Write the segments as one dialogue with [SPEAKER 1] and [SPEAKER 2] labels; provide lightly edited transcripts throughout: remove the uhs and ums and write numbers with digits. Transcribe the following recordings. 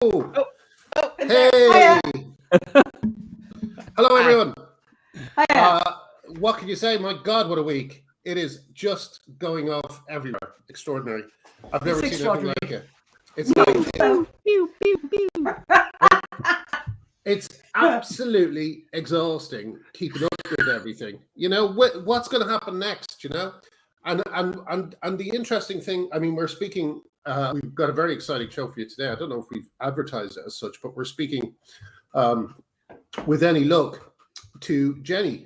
[SPEAKER 1] Oh,
[SPEAKER 2] Hey! Hello,
[SPEAKER 1] Hi.
[SPEAKER 2] everyone.
[SPEAKER 1] Hiya.
[SPEAKER 2] What can you say? My God, what a week. It is just going off everywhere. Extraordinary. I've never seen anything like it. It's it's absolutely exhausting keeping up with everything. You know, what's going to happen next, you know? And the interesting thing, I mean, we're speaking, we've got a very exciting show for you today. I don't know if we've advertised it as such, but we're speaking with any luck to Jenni,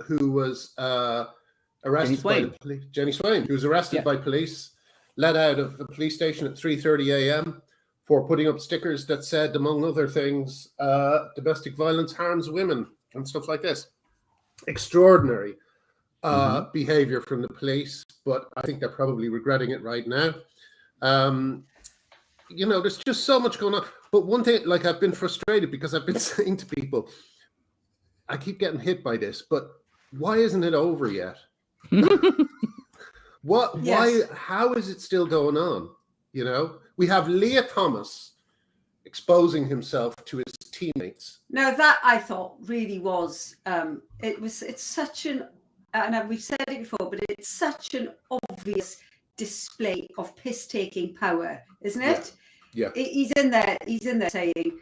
[SPEAKER 2] who was arrested by the police. Jenni Swain, who was arrested by police, let out of the police station at 3:30 a.m. for putting up stickers that said, among other things, domestic violence harms women and stuff like this. Extraordinary behavior from the police, but I think they're probably regretting it right now. You know, there's just so much going on. But one thing, like, I've been frustrated because I've been saying to people, I keep getting hit by this, but why isn't it over yet? Why, how is it still going on? You know, we have Leah Thomas exposing himself to his teammates.
[SPEAKER 3] No, that I thought really was, it's such an, and we've said it before, but it's such an obvious display of piss-taking power, isn't it?
[SPEAKER 2] Yeah.
[SPEAKER 3] He's in there saying,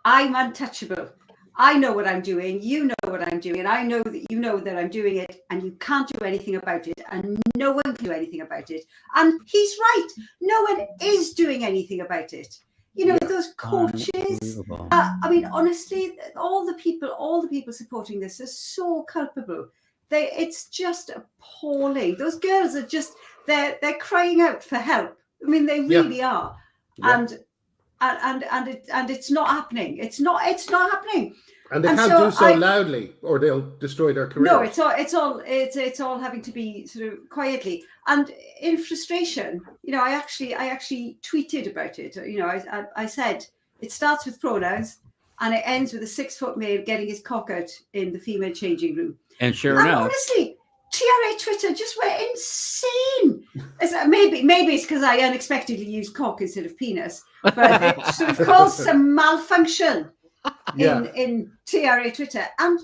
[SPEAKER 3] I'm untouchable. I know what I'm doing. You know what I'm doing. And I know that you know that I'm doing it, and you can't do anything about it. And no one can do anything about it. And he's right. No one is doing anything about it. You know, those coaches. I mean, honestly, all the people supporting this are so culpable. It's just appalling. Those girls are just they're crying out for help. I mean, they really are. Yeah. And it's not happening. It's not happening.
[SPEAKER 2] And they can't do so loudly, or they'll destroy their career.
[SPEAKER 3] No, it's all having to be sort of quietly. And in frustration, you know, I actually tweeted about it. You know, I said it starts with pronouns and it ends with a 6-foot male getting his cock out in the female changing room.
[SPEAKER 1] And sure enough,
[SPEAKER 3] honestly, TRA Twitter just went insane. Maybe it's because I unexpectedly used cock instead of penis, but it sort of caused some malfunction in TRA Twitter, and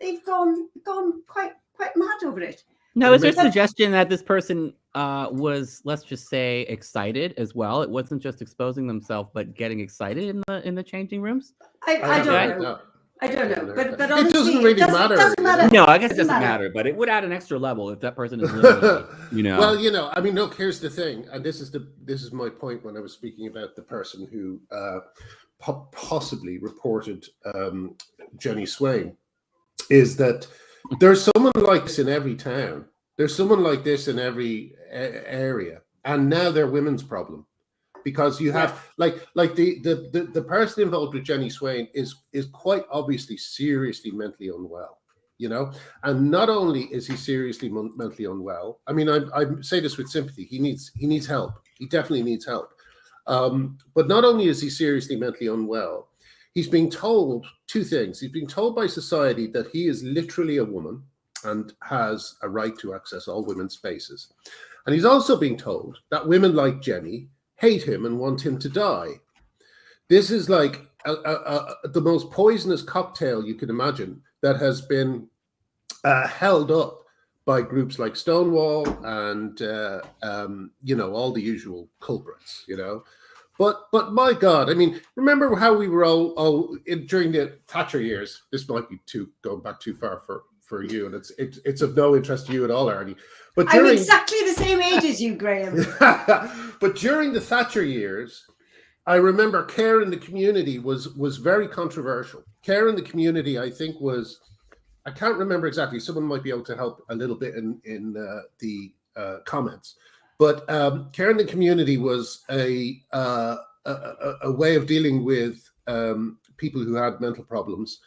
[SPEAKER 3] they've gone quite mad over it.
[SPEAKER 1] Now, is there a suggestion that this person was, let's just say, excited as well? It wasn't just exposing themselves, but getting excited in the changing rooms?
[SPEAKER 3] I don't know. I don't know, but honestly,
[SPEAKER 2] it doesn't really matter.
[SPEAKER 1] No, I guess it doesn't matter, but it would add an extra level if that person is living, you know.
[SPEAKER 2] Well, you know, I mean, look, here's the thing, and this is my point when I was speaking about the person who possibly reported Jenni Swain, is that there's someone like this in every town. There's someone like this in every area, and now they're women's problem. Because you have like the person involved with Jenni Swain is quite obviously seriously mentally unwell, you know, and not only is he seriously mentally unwell. I mean, I say this with sympathy. He needs help. He definitely needs help. But not only is he seriously mentally unwell, he's being told two things. He's being told by society that he is literally a woman and has a right to access all women's spaces, and he's also being told that women like Jenni hate him and want him to die. This is like the most poisonous cocktail you can imagine that has been held up by groups like Stonewall and you know, all the usual culprits, you know. But my God, I mean, remember how we were all during the Thatcher years? This might be going back too far for you, and it's of no interest to you at all, Arnie. But
[SPEAKER 3] I'm exactly the same age as you, Graham.
[SPEAKER 2] But during the Thatcher years, I remember care in the community was very controversial. Care in the community, I think, I can't remember exactly. Someone might be able to help a little bit in the comments. But care in the community was a way of dealing with people who had mental problems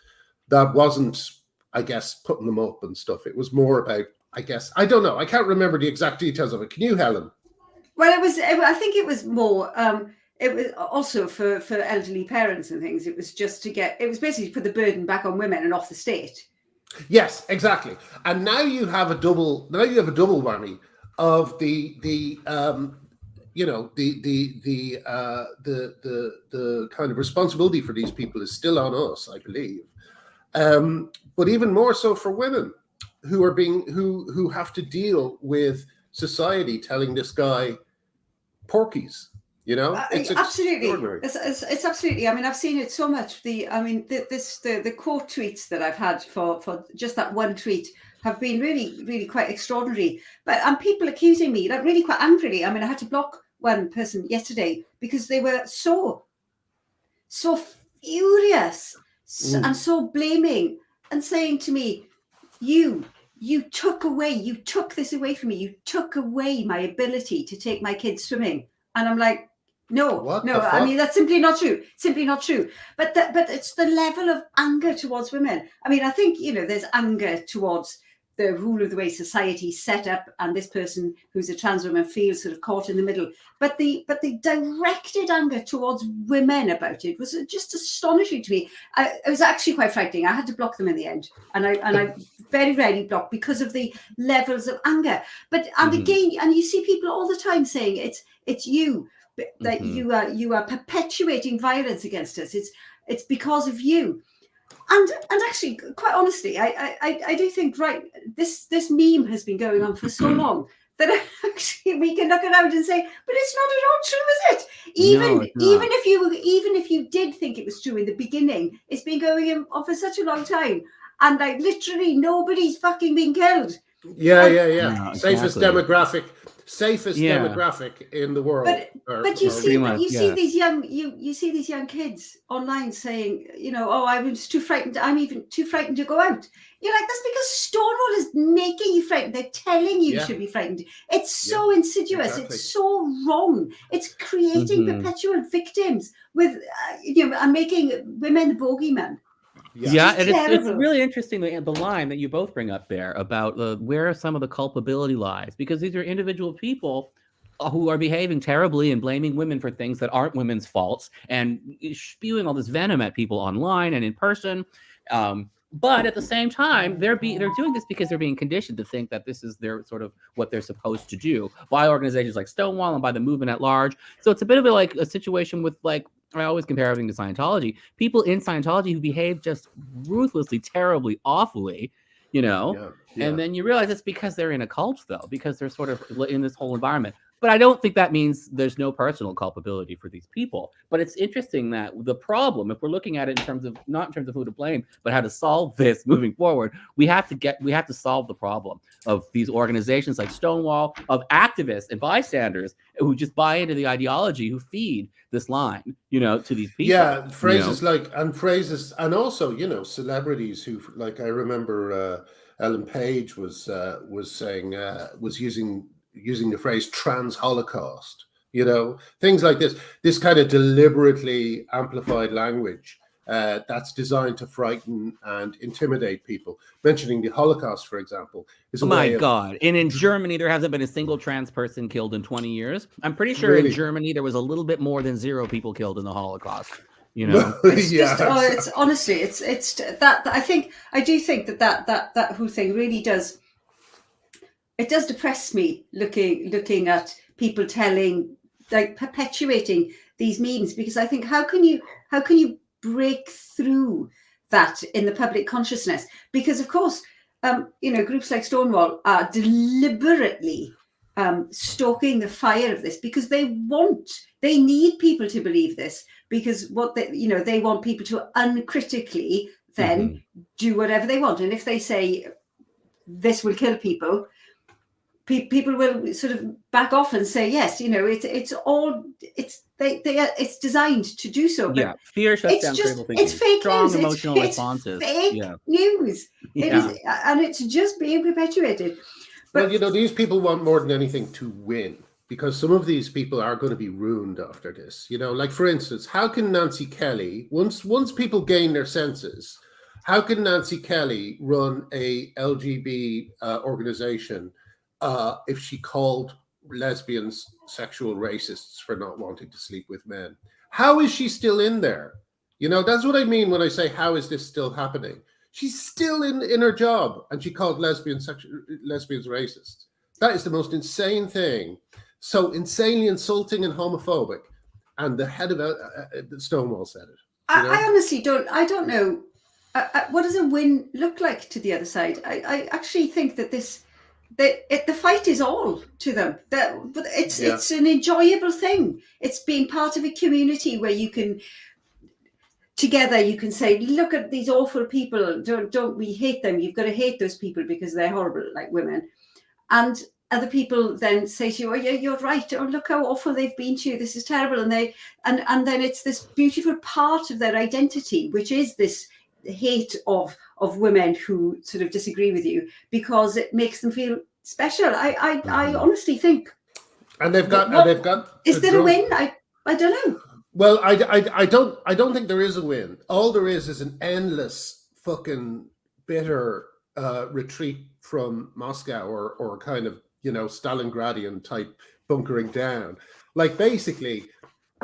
[SPEAKER 2] that wasn't, I guess, putting them up and stuff. It was more about, I guess, I don't know. I can't remember the exact details of it. Can you, Helen?
[SPEAKER 3] Well, I think it was more, it was also for elderly parents and things. It was just it was basically to put the burden back on women and off the state.
[SPEAKER 2] Yes, exactly. And now you have a double whammy of the you know, the kind of responsibility for these people is still on us, I believe. But even more so for women who are who have to deal with society telling this guy porkies. You know, it's
[SPEAKER 3] absolutely.
[SPEAKER 2] extraordinary.
[SPEAKER 3] It's absolutely. I mean, I've seen it so much. The quote tweets that I've had for just that one tweet have been really quite extraordinary. But people accusing me, like, really quite angrily. I mean, I had to block one person yesterday because they were so furious and so blaming and saying to me, you took this away from me. You took away my ability to take my kids swimming. And I'm like, no, I mean, that's simply not true. Simply not true. But it's the level of anger towards women. I mean, I think, you know, there's anger towards the rule of the way society set up, and this person who's a trans woman feels sort of caught in the middle. But the directed anger towards women about it was just astonishing to me. It was actually quite frightening. I had to block them in the end, and I very rarely block because of the levels of anger. But again, and you see people all the time saying it's you that you are perpetuating violence against us. It's because of you. And actually, quite honestly, I do think, right, this meme has been going on for so long that actually we can look around and say, but it's not at all true, is it? Even if you did think it was true in the beginning, it's been going on for such a long time, and like literally nobody's fucking been killed.
[SPEAKER 2] Yeah.
[SPEAKER 1] No,
[SPEAKER 2] Safest demographic in the world.
[SPEAKER 3] But you see these young kids online saying, you know, oh, I was too frightened. I'm even too frightened to go out. You're like, that's because Stonewall is making you frightened. They're telling you should be frightened. It's so insidious. Exactly. It's so wrong. It's creating perpetual victims with, you know, and making women the bogeyman.
[SPEAKER 1] Yeah, and it's really interesting, the line that you both bring up there about where some of the culpability lies, because these are individual people who are behaving terribly and blaming women for things that aren't women's faults and spewing all this venom at people online and in person. But at the same time, they're doing this because they're being conditioned to think that this is their sort of what they're supposed to do by organizations like Stonewall and by the movement at large. So it's a bit of like a situation with, like, I always compare everything to Scientology. People in Scientology who behave just ruthlessly, terribly, awfully, you know, and then you realize it's because they're in a cult, though, because they're sort of in this whole environment. But I don't think that means there's no personal culpability for these people. But it's interesting that the problem, if we're looking at it in terms of, not in terms of who to blame, but how to solve this moving forward, we have to solve the problem of these organizations like Stonewall, of activists and bystanders who just buy into the ideology, who feed this line, you know, to these people.
[SPEAKER 2] Yeah, phrases and also, you know, celebrities who, like, I remember Ellen Page was saying, was using the phrase trans Holocaust, you know, things like this kind of deliberately amplified language that's designed to frighten and intimidate people. Mentioning the Holocaust, for example, is
[SPEAKER 1] God. And in Germany, there hasn't been a single trans person killed in 20 years. I'm pretty sure in Germany, there was a little bit more than 0 people killed in the Holocaust. You know,
[SPEAKER 3] it's honestly, it's that I do think that whole thing really does. It does depress me looking at people telling, like, perpetuating these memes, because I think how can you break through that in the public consciousness? Because of course, you know, groups like Stonewall are deliberately stoking the fire of this because they need people to believe this, because they want people to uncritically then do whatever they want, and if they say this will kill people, people will sort of back off and say, yes, you know, it's designed to do so. But
[SPEAKER 1] fear shuts down critical thinking.
[SPEAKER 3] It's fake
[SPEAKER 1] strong
[SPEAKER 3] news.
[SPEAKER 1] Emotional responses.
[SPEAKER 3] It's fake news. It is, and it's just being perpetuated. But,
[SPEAKER 2] well, you know, these people want more than anything to win, because some of these people are going to be ruined after this. You know, like, for instance, how can Nancy Kelly, once people gain their senses, how can Nancy Kelly run a LGBT organization if she called lesbians sexual racists for not wanting to sleep with men? How is she still in there? You know, that's what I mean when I say, how is this still happening? She's still in her job, and she called lesbians racists. That is the most insane thing. so insanely insulting and homophobic, and the head of Stonewall said it.
[SPEAKER 3] I honestly don't. I don't know. What does a win look like to the other side? I actually think that the fight is all to them. But it's an enjoyable thing. It's being part of a community where you can together you can say, look at these awful people. Don't we hate them? You've got to hate those people because they're horrible, like women. And other people then say to you, oh yeah, you're right. Oh, look how awful they've been to you. This is terrible. And then it's this beautiful part of their identity, which is this hate of women who sort of disagree with you, because it makes them feel special. I honestly think.
[SPEAKER 2] And they've got.
[SPEAKER 3] Is there a win? I don't know.
[SPEAKER 2] Well, I don't think there is a win. All there is an endless fucking bitter retreat from Moscow or kind of, Stalingradian type bunkering down. Like, basically,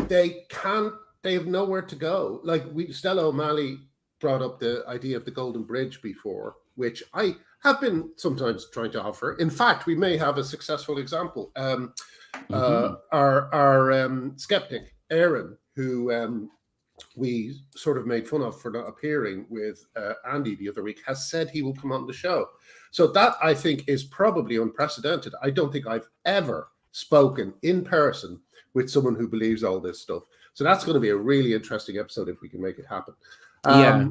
[SPEAKER 2] they have nowhere to go. Like, Stella O'Malley brought up the idea of the Golden Bridge before, which I have been sometimes trying to offer. In fact, we may have a successful example. Our skeptic, Aaron, who we sort of made fun of for not appearing with Andy the other week, has said he will come on the show. So that, I think, is probably unprecedented. I don't think I've ever spoken in person with someone who believes all this stuff. So that's going to be a really interesting episode if we can make it happen.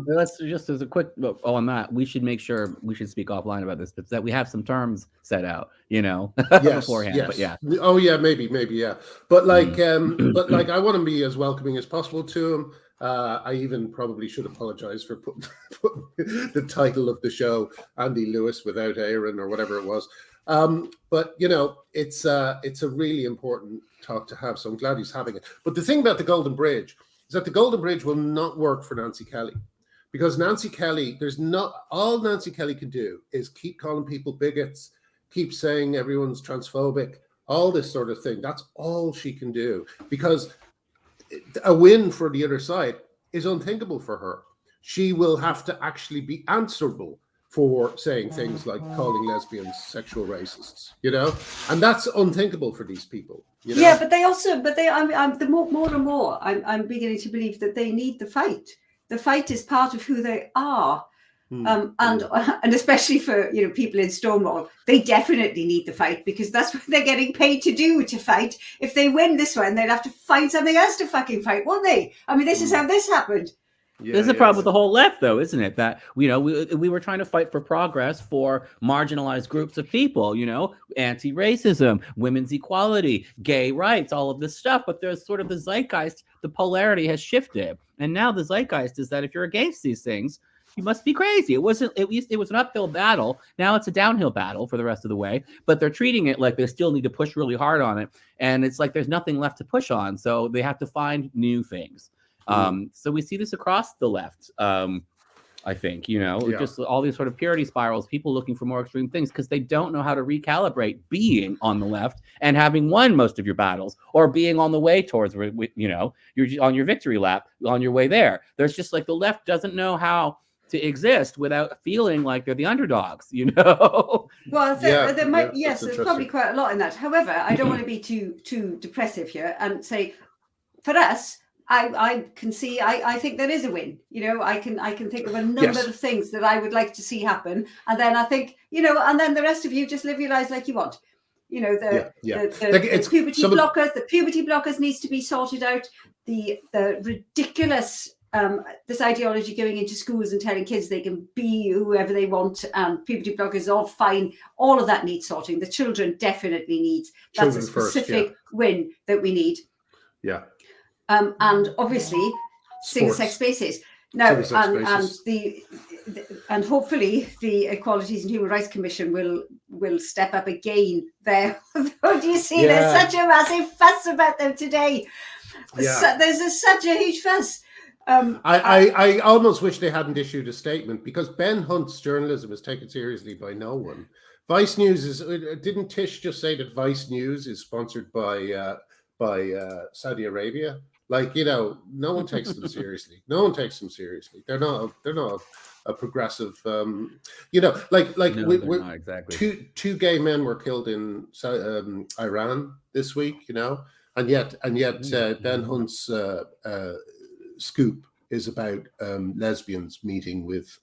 [SPEAKER 1] Let's just, as a quick on that, we should make sure we should speak offline about this, but that we have some terms set out, beforehand.
[SPEAKER 2] Yes.
[SPEAKER 1] But yeah.
[SPEAKER 2] Oh yeah, maybe, yeah. But like, I want to be as welcoming as possible to him. I even probably should apologize for putting the title of the show Andy Lewis without Aaron or whatever it was. But it's a really important talk to have. So I'm glad he's having it. But the thing about the Golden Bridge is that the Golden Bridge will not work for Nancy Kelly, because Nancy Kelly, all Nancy Kelly can do is keep calling people bigots, keep saying everyone's transphobic, all this sort of thing. That's all she can do, because a win for the other side is unthinkable for her. She will have to actually be answerable for saying things like calling lesbians sexual racists, and that's unthinkable for these people.
[SPEAKER 3] Yeah, but I'm the more and more I'm beginning to believe that they need the fight. The fight is part of who they are. And especially for people in Stonewall, they definitely need the fight, because that's what they're getting paid to fight. If they win this one, they'd have to find something else to fucking fight, won't they? I mean, this is how this happened.
[SPEAKER 1] There's a problem with the whole left, though, isn't it? That we were trying to fight for progress for marginalized groups of people, anti-racism, women's equality, gay rights, all of this stuff. But there's sort of the zeitgeist, the polarity has shifted, and now the zeitgeist is that if you're against these things, you must be crazy. It was an uphill battle. Now it's a downhill battle for the rest of the way, but they're treating it like they still need to push really hard on it. And it's like there's nothing left to push on. So they have to find new things. So we see this across the left. I think, just all these sort of purity spirals, people looking for more extreme things because they don't know how to recalibrate being on the left and having won most of your battles, or being on the way towards, you're on your victory lap on your way there. There's just like the left doesn't know how to exist without feeling like they're the underdogs,
[SPEAKER 3] Well, there's probably quite a lot in that. However, I don't want to be too depressive here and say, for us, I can see. I think there is a win. I can think of a number of things that I would like to see happen, and then I think and then the rest of you just live your lives like you want. The puberty blockers. The puberty blockers needs to be sorted out. The ridiculous this ideology going into schools and telling kids they can be whoever they want, and puberty blockers are fine. All of that needs sorting. The children definitely need. That's a specific win that we need.
[SPEAKER 2] Yeah.
[SPEAKER 3] And obviously, single-sex spaces. Now, and hopefully the Equalities and Human Rights Commission will step up again there. Do you see? There's such a massive fuss about them today.
[SPEAKER 2] Yeah.
[SPEAKER 3] There's such a huge fuss.
[SPEAKER 2] I almost wish they hadn't issued a statement, because Ben Hunt's journalism is taken seriously by no one. Vice News didn't Tish just say that Vice News is sponsored by Saudi Arabia? Like, no one takes them seriously. No one takes them seriously. They're not a progressive, you know, like
[SPEAKER 1] No, they're not exactly.
[SPEAKER 2] two gay men were killed in Iran this week, you know, and yet Ben Hunt's scoop is about lesbians meeting with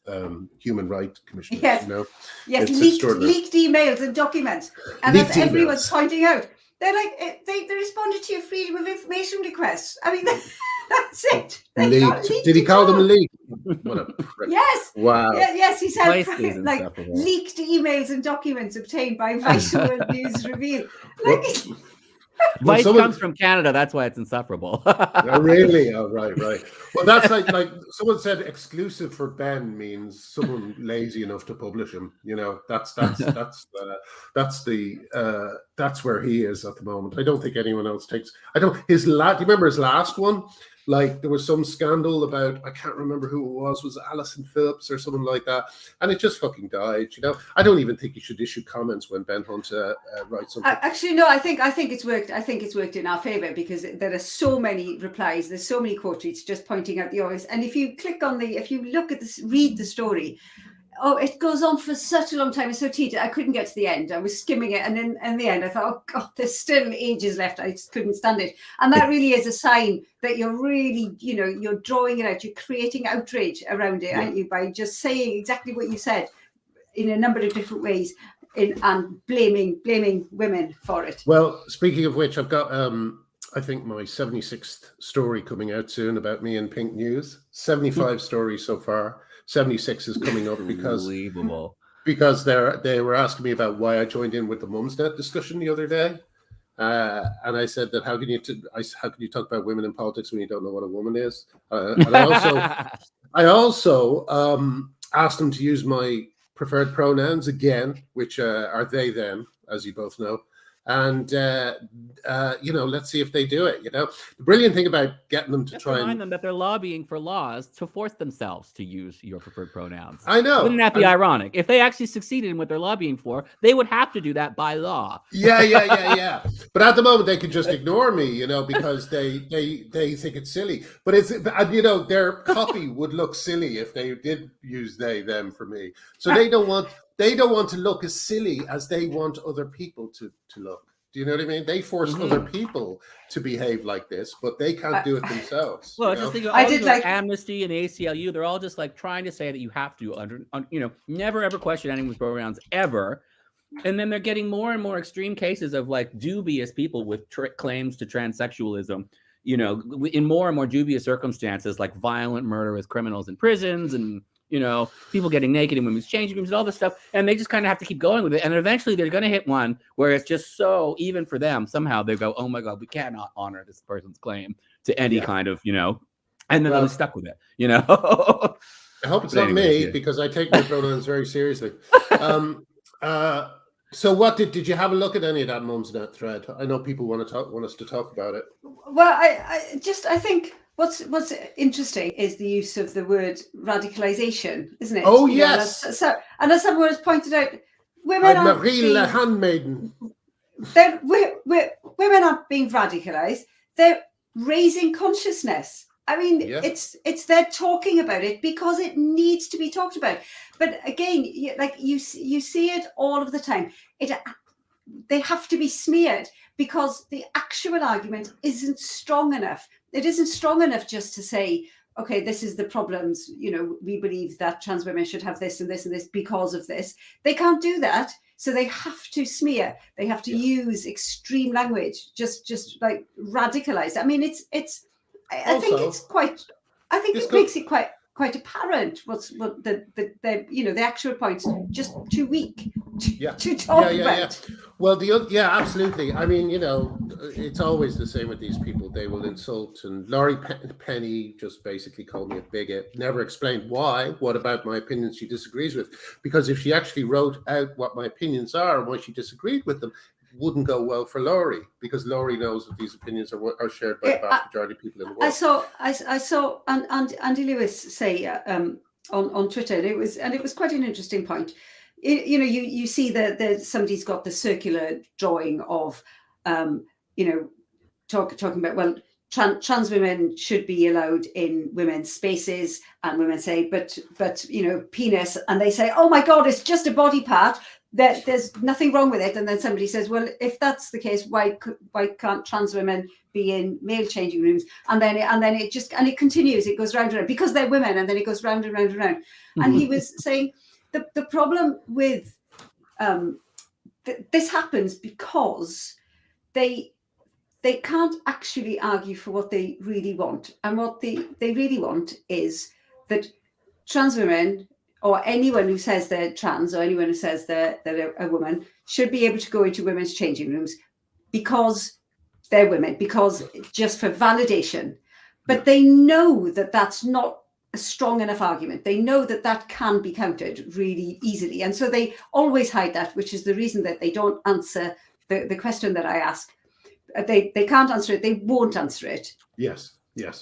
[SPEAKER 2] human rights commissioners.
[SPEAKER 3] Yes,
[SPEAKER 2] you know,
[SPEAKER 3] yes,
[SPEAKER 2] it's
[SPEAKER 3] leaked emails and documents, and
[SPEAKER 2] Leaked
[SPEAKER 3] that's everyone's
[SPEAKER 2] emails.
[SPEAKER 3] pointing out. They're like they responded to your freedom of information request. I mean, that's it. They got
[SPEAKER 2] Leaked.
[SPEAKER 3] leaked
[SPEAKER 2] Did he
[SPEAKER 3] at
[SPEAKER 2] call
[SPEAKER 3] all.
[SPEAKER 2] them a leak? What a prick.
[SPEAKER 3] Yes.
[SPEAKER 2] Wow.
[SPEAKER 3] Yes, he said
[SPEAKER 1] Twice is
[SPEAKER 3] like
[SPEAKER 1] insufferable.
[SPEAKER 3] leaked emails and documents obtained by Vice World News reveal.
[SPEAKER 2] Well,
[SPEAKER 3] Like,
[SPEAKER 1] Vice
[SPEAKER 2] someone-
[SPEAKER 1] comes from Canada. That's why it's insufferable.
[SPEAKER 2] Oh, really? Oh, right. Well, that's like someone said exclusive for Ben means someone lazy enough to publish him. You know, that's where he is at the moment. I don't think anyone else takes. Do you remember his last one? Like there was some scandal about, I can't remember who it was Alison Phillips or something like that, and it just fucking died. You know, I don't even think you should issue comments when Ben Hunt writes something.
[SPEAKER 3] Actually, no, I think it's worked. I think it's worked in our favour because there are so many replies. There's so many quote tweets just pointing out the obvious. And if you look at this, read the story. Oh, it goes on for such a long time. It's so tedious. I couldn't get to the end. I was skimming it, and then in the end, I thought, oh God, there's still ages left. I just couldn't stand it. And that really is a sign that you're really, you know, you're drawing it out. You're creating outrage around it, aren't you? By just saying exactly what you said in a number of different ways, and blaming women for it.
[SPEAKER 2] Well, speaking of which, I've got I think my 76th story coming out soon about me in Pink News. 75 stories so far. 76 is coming up because they were asking me about why I joined in with the Mumsnet discussion the other day, and I said that how can you talk about women in politics when you don't know what a woman is? And I also asked them to use my preferred pronouns again, which are they them, as you both know. And you know, let's see if they do it. You know, the brilliant thing about getting them to try
[SPEAKER 1] remind them that they're lobbying for laws to force themselves to use your preferred pronouns.
[SPEAKER 2] I know.
[SPEAKER 1] Wouldn't that be ironic? If they actually succeeded in what they're lobbying for, they would have to do that by law.
[SPEAKER 2] Yeah. But at the moment, they could just ignore me, you know, because they think it's silly. But it's, you know, their copy would look silly if they did use they them for me. So they don't want to look as silly as they want other people to look. Do you know what I mean? They force other people to behave like this, but they can't do it themselves.
[SPEAKER 1] Well,
[SPEAKER 2] you
[SPEAKER 1] just
[SPEAKER 2] know?
[SPEAKER 1] think of
[SPEAKER 3] I did like
[SPEAKER 1] Amnesty and ACLU. They're all just like trying to say that you have to, you know, never ever question anyone's pronouns ever. And then they're getting more and more extreme cases of like dubious people with claims to transsexualism, you know, in more and more dubious circumstances, like violent murder as criminals in prisons and, you know, people getting naked in women's changing rooms and all this stuff. And they just kind of have to keep going with it. And eventually they're going to hit one where it's just so, even for them, somehow they go, oh my God, we cannot honor this person's claim to any kind of, you know, and then they'll be stuck with it, you know.
[SPEAKER 2] I hope it's not me because I take my pronouns very seriously. So what did you have a look at any of that Mumsnet thread? I know people want us to talk about it.
[SPEAKER 3] Well, I think what's interesting is the use of the word radicalization, isn't it?
[SPEAKER 2] Oh, yes.
[SPEAKER 3] And as someone has pointed out, women aren't
[SPEAKER 2] Marie the handmaiden.
[SPEAKER 3] Women aren't being radicalized. They're raising consciousness. I mean, it's they're talking about it because it needs to be talked about. But again, like you see it all of the time. They have to be smeared because the actual argument isn't strong enough. It isn't strong enough just to say, okay, this is the problems. You know, we believe that trans women should have this and this and this because of this. They can't do that. So they have to smear. They have to use extreme language, just like radicalized. I mean, I think it makes it quite apparent what the you know, the actual points just too weak to talk about.
[SPEAKER 2] Well, absolutely. I mean, you know, it's always the same with these people. They will insult, and Laurie Penny just basically called me a bigot. Never explained why. What about my opinions she disagrees with? Because if she actually wrote out what my opinions are and why she disagreed with them, wouldn't go well for Laurie, because Laurie knows that these opinions are shared by the vast majority of people in the world.
[SPEAKER 3] I saw Andy Lewis say on Twitter, and it was quite an interesting point. You know, you see that somebody's got the circular drawing of you know, talking about, well, trans women should be allowed in women's spaces, and women say, but penis, and they say, oh my God, it's just a body part. That there's nothing wrong with it. And then somebody says, well, if that's the case, why can't trans women be in male changing rooms? And then it continues. It goes round and round because they're women, and then it goes round and round and round. And he was saying the problem with this happens because they can't actually argue for what they really want. And what they really want is that trans women, or anyone who says they're trans, or anyone who says they're a woman, should be able to go into women's changing rooms because they're women, because just for validation. But they know that that's not a strong enough argument. They know that that can be countered really easily. And so they always hide that, which is the reason that they don't answer the question that I ask. They can't answer it. They won't answer it.
[SPEAKER 2] Yes.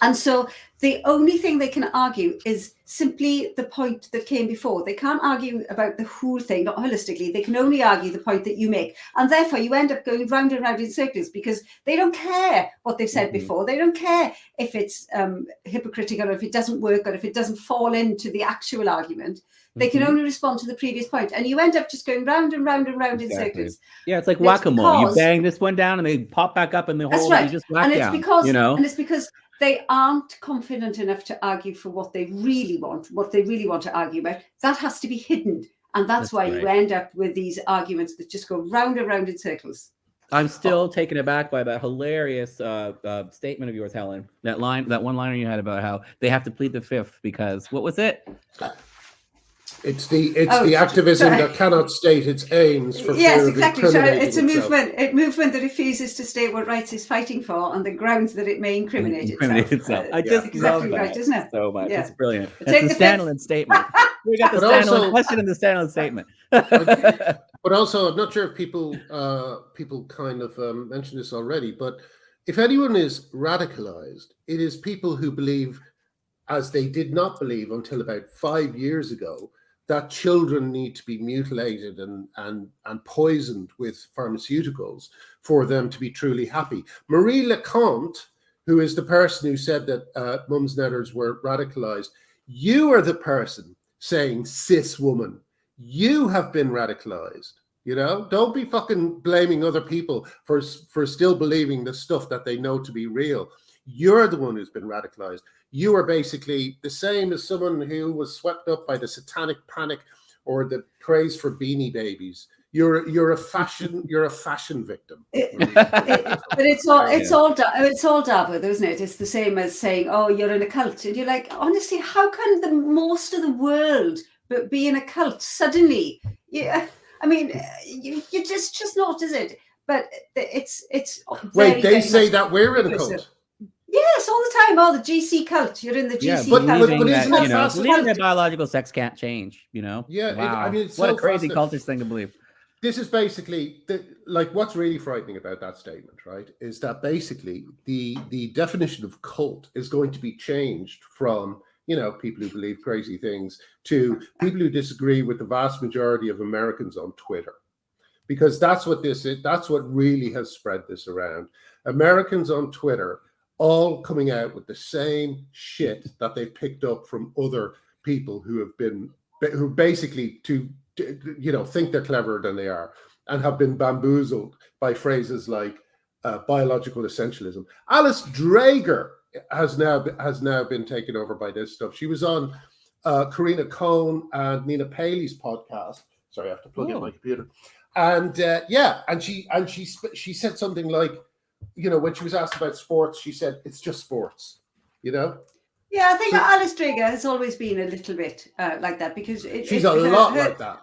[SPEAKER 3] And so the only thing they can argue is simply the point that came before. They can't argue about the whole thing, not holistically. They can only argue the point that you make. And therefore, you end up going round and round in circles because they don't care what they've said before. They don't care if it's hypocritical, or if it doesn't work, or if it doesn't fall into the actual argument. They can only respond to the previous point. And you end up just going round and round and round in circles.
[SPEAKER 1] Yeah, it's like whack-a-mole. You bang this one down and they pop back up in the hole and you just whack down.
[SPEAKER 3] And it's because they aren't confident enough to argue for what they really want, to argue about. That has to be hidden. And that's why you end up with these arguments that just go round and round in circles.
[SPEAKER 1] I'm still taken aback by that hilarious statement of yours, Helen. That one liner you had about how they have to plead the fifth because, what was it?
[SPEAKER 2] It's the activism that cannot state its aims for fear of incriminating
[SPEAKER 3] So it's a
[SPEAKER 2] itself.
[SPEAKER 3] movement that refuses to state what rights it's fighting for on the grounds that it may incriminate itself.
[SPEAKER 1] I just love that
[SPEAKER 3] right, isn't it?
[SPEAKER 1] so much.
[SPEAKER 3] Yeah.
[SPEAKER 1] It's brilliant. It's a standalone statement. We got the standalone question and the standalone statement.
[SPEAKER 2] But also, I'm not sure if people kind of mentioned this already, but if anyone is radicalized, it is people who believe, as they did not believe until about 5 years ago, that children need to be mutilated and poisoned with pharmaceuticals for them to be truly happy. Marie Leconte, who is the person who said that mums netters were radicalized, you are the person saying, cis woman, you have been radicalized. Don't be fucking blaming other people for still believing the stuff that they know to be real. You're the one who's been radicalized. You are basically the same as someone who was swept up by the satanic panic or the craze for beanie babies. You're a fashion victim.
[SPEAKER 3] But it's all Davo, isn't it? It's the same as saying, "Oh, you're in a cult," and you're like, honestly, how can the most of the world be in a cult suddenly? Yeah, I mean, you just not, is it? But it's
[SPEAKER 2] wait. They say that we're in a cult.
[SPEAKER 3] Yes, all the time. Oh, the GC cult. You're in the GC cult.
[SPEAKER 1] Believing that biological sex can't change, Yeah. Wow.
[SPEAKER 2] It's
[SPEAKER 1] what a crazy cultist thing to believe.
[SPEAKER 2] This is basically what's really frightening about that statement, right? Is that basically the definition of cult is going to be changed from people who believe crazy things to people who disagree with the vast majority of Americans on Twitter, because that's what this is. That's what really has spread this around. Americans on Twitter all coming out with the same shit that they've picked up from other people who basically think they're cleverer than they are and have been bamboozled by phrases like biological essentialism. Alice Drager has now been taken over by this stuff. She was on Karina Cohn and Nina Paley's podcast. Sorry, I have to plug in my computer. And she said something like, when she was asked about sports, she said, it's just sports, Yeah,
[SPEAKER 3] I think Alice Drager has always been a little bit like that because
[SPEAKER 2] she's a lot like that.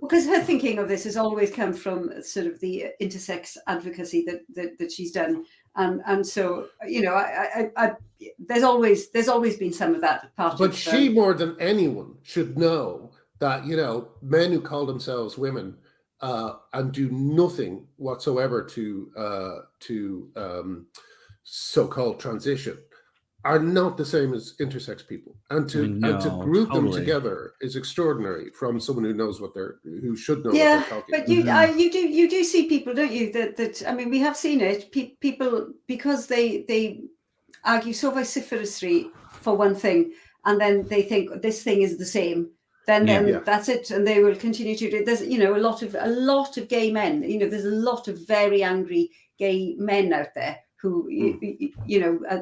[SPEAKER 3] Because her thinking of this has always come from sort of the intersex advocacy that she's done, and so there's always been some of that part.
[SPEAKER 2] But she more than anyone should know that men who call themselves women and do nothing whatsoever to so-called transition are not the same as intersex people, and to group them together is extraordinary from someone who knows who should know what they're talking.
[SPEAKER 3] But you do see people, don't you? That I mean, we have seen it. People, because they argue so vociferously for one thing, and then they think this thing is the same, then that's it, and they will continue to do it. There's a lot of gay men. There's a lot of very angry gay men out there who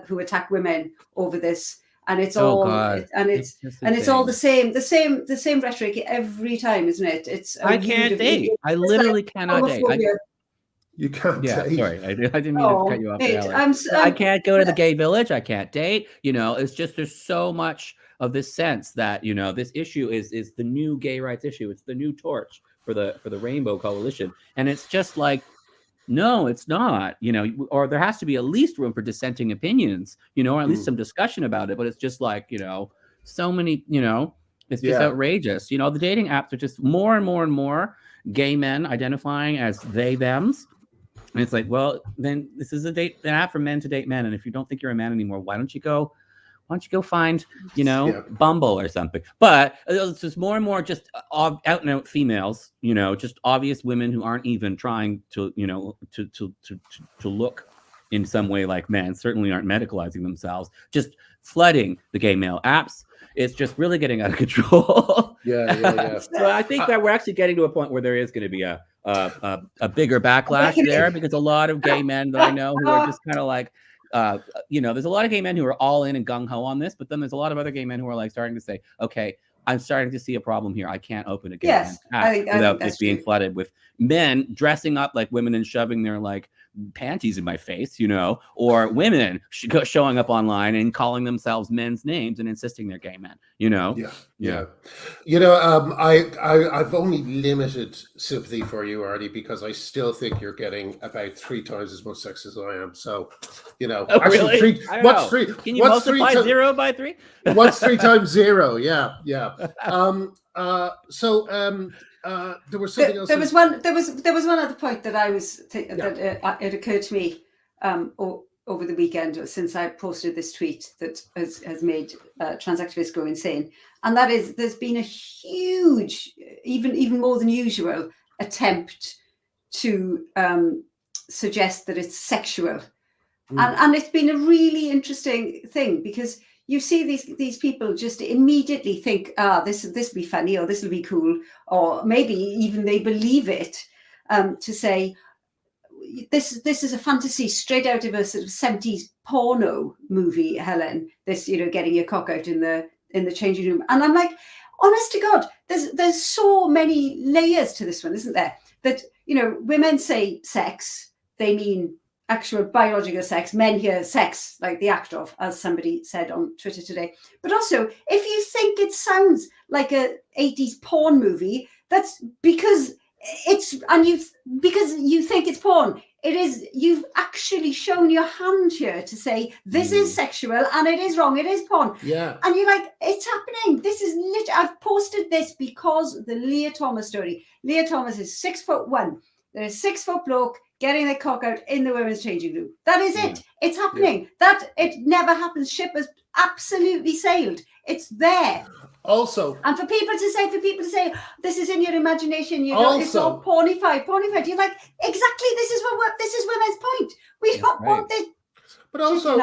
[SPEAKER 3] who attack women over this, and it's all the same rhetoric every time, isn't it? It's
[SPEAKER 1] I can't date. I literally cannot date.
[SPEAKER 2] You can't date.
[SPEAKER 1] Sorry, I didn't mean to cut you off. I can't go to the gay village. I can't date. It's just there's so much of this sense that this issue is the new gay rights issue. It's the new torch for the Rainbow Coalition, and it's just like, no, it's not. Or there has to be at least room for dissenting opinions. Or at least some discussion about it. But it's just like so many. It's just outrageous. The dating apps are just more and more and more gay men identifying as they thems. And it's like, well, then this is an app for men to date men. And if you don't think you're a man anymore, why don't you go find, Bumble or something? But it's just more and more just out and out females, just obvious women who aren't even trying to, to look in some way like men, certainly aren't medicalizing themselves, just flooding the gay male apps. It's just really getting out of control.
[SPEAKER 2] Yeah.
[SPEAKER 1] So I think that we're actually getting to a point where there is going to be a bigger backlash there, because a lot of gay men that I know who are just kind of like, there's a lot of gay men who are all in and gung-ho on this, but then there's a lot of other gay men who are like starting to say, okay, I'm starting to see a problem here. I can't open a gay man's app without it being flooded with men dressing up like women and shoving their like panties in my face, or women showing up online and calling themselves men's names and insisting they're gay men,
[SPEAKER 2] Yeah. I've only limited sympathy for you, Artie, because I still think you're getting about 3 times as much sex as I am. So,
[SPEAKER 1] really? What's 3? Can you multiply 0 by 3?
[SPEAKER 2] What's 3 times 0? Yeah. There was something else.
[SPEAKER 3] There was one other point that I was that it occurred to me over the weekend, since I posted this tweet that has made trans activists go insane, and that is there's been a huge, even more than usual, attempt to suggest that it's sexual, and it's been a really interesting thing, because you see these people just immediately think, this will be funny, or this will be cool, or maybe even they believe it, to say this is a fantasy straight out of a sort of 70s porno movie, Helen. This, getting your cock out in the changing room, and I'm like, honest to God, there's so many layers to this one, isn't there? That women say sex, they mean actual biological sex. Men hear sex like the act of, as somebody said on Twitter today. But also, if you think it sounds like a 80s porn movie, that's because because you think it's porn. It is, you've actually shown your hand here to say this is sexual and it is wrong, it is porn.
[SPEAKER 2] Yeah.
[SPEAKER 3] And you're like, it's happening. This is I've posted this because the Leah Thomas story. Leah Thomas is 6'1". There's a 6-foot bloke getting their cock out in the women's changing room. That is it. It's happening. That it never happens. Ship has absolutely sailed. It's there.
[SPEAKER 2] Also,
[SPEAKER 3] and for people to say this is in your imagination, it's all pornified. You're like, exactly. This is women's point. We don't want this.
[SPEAKER 2] But also,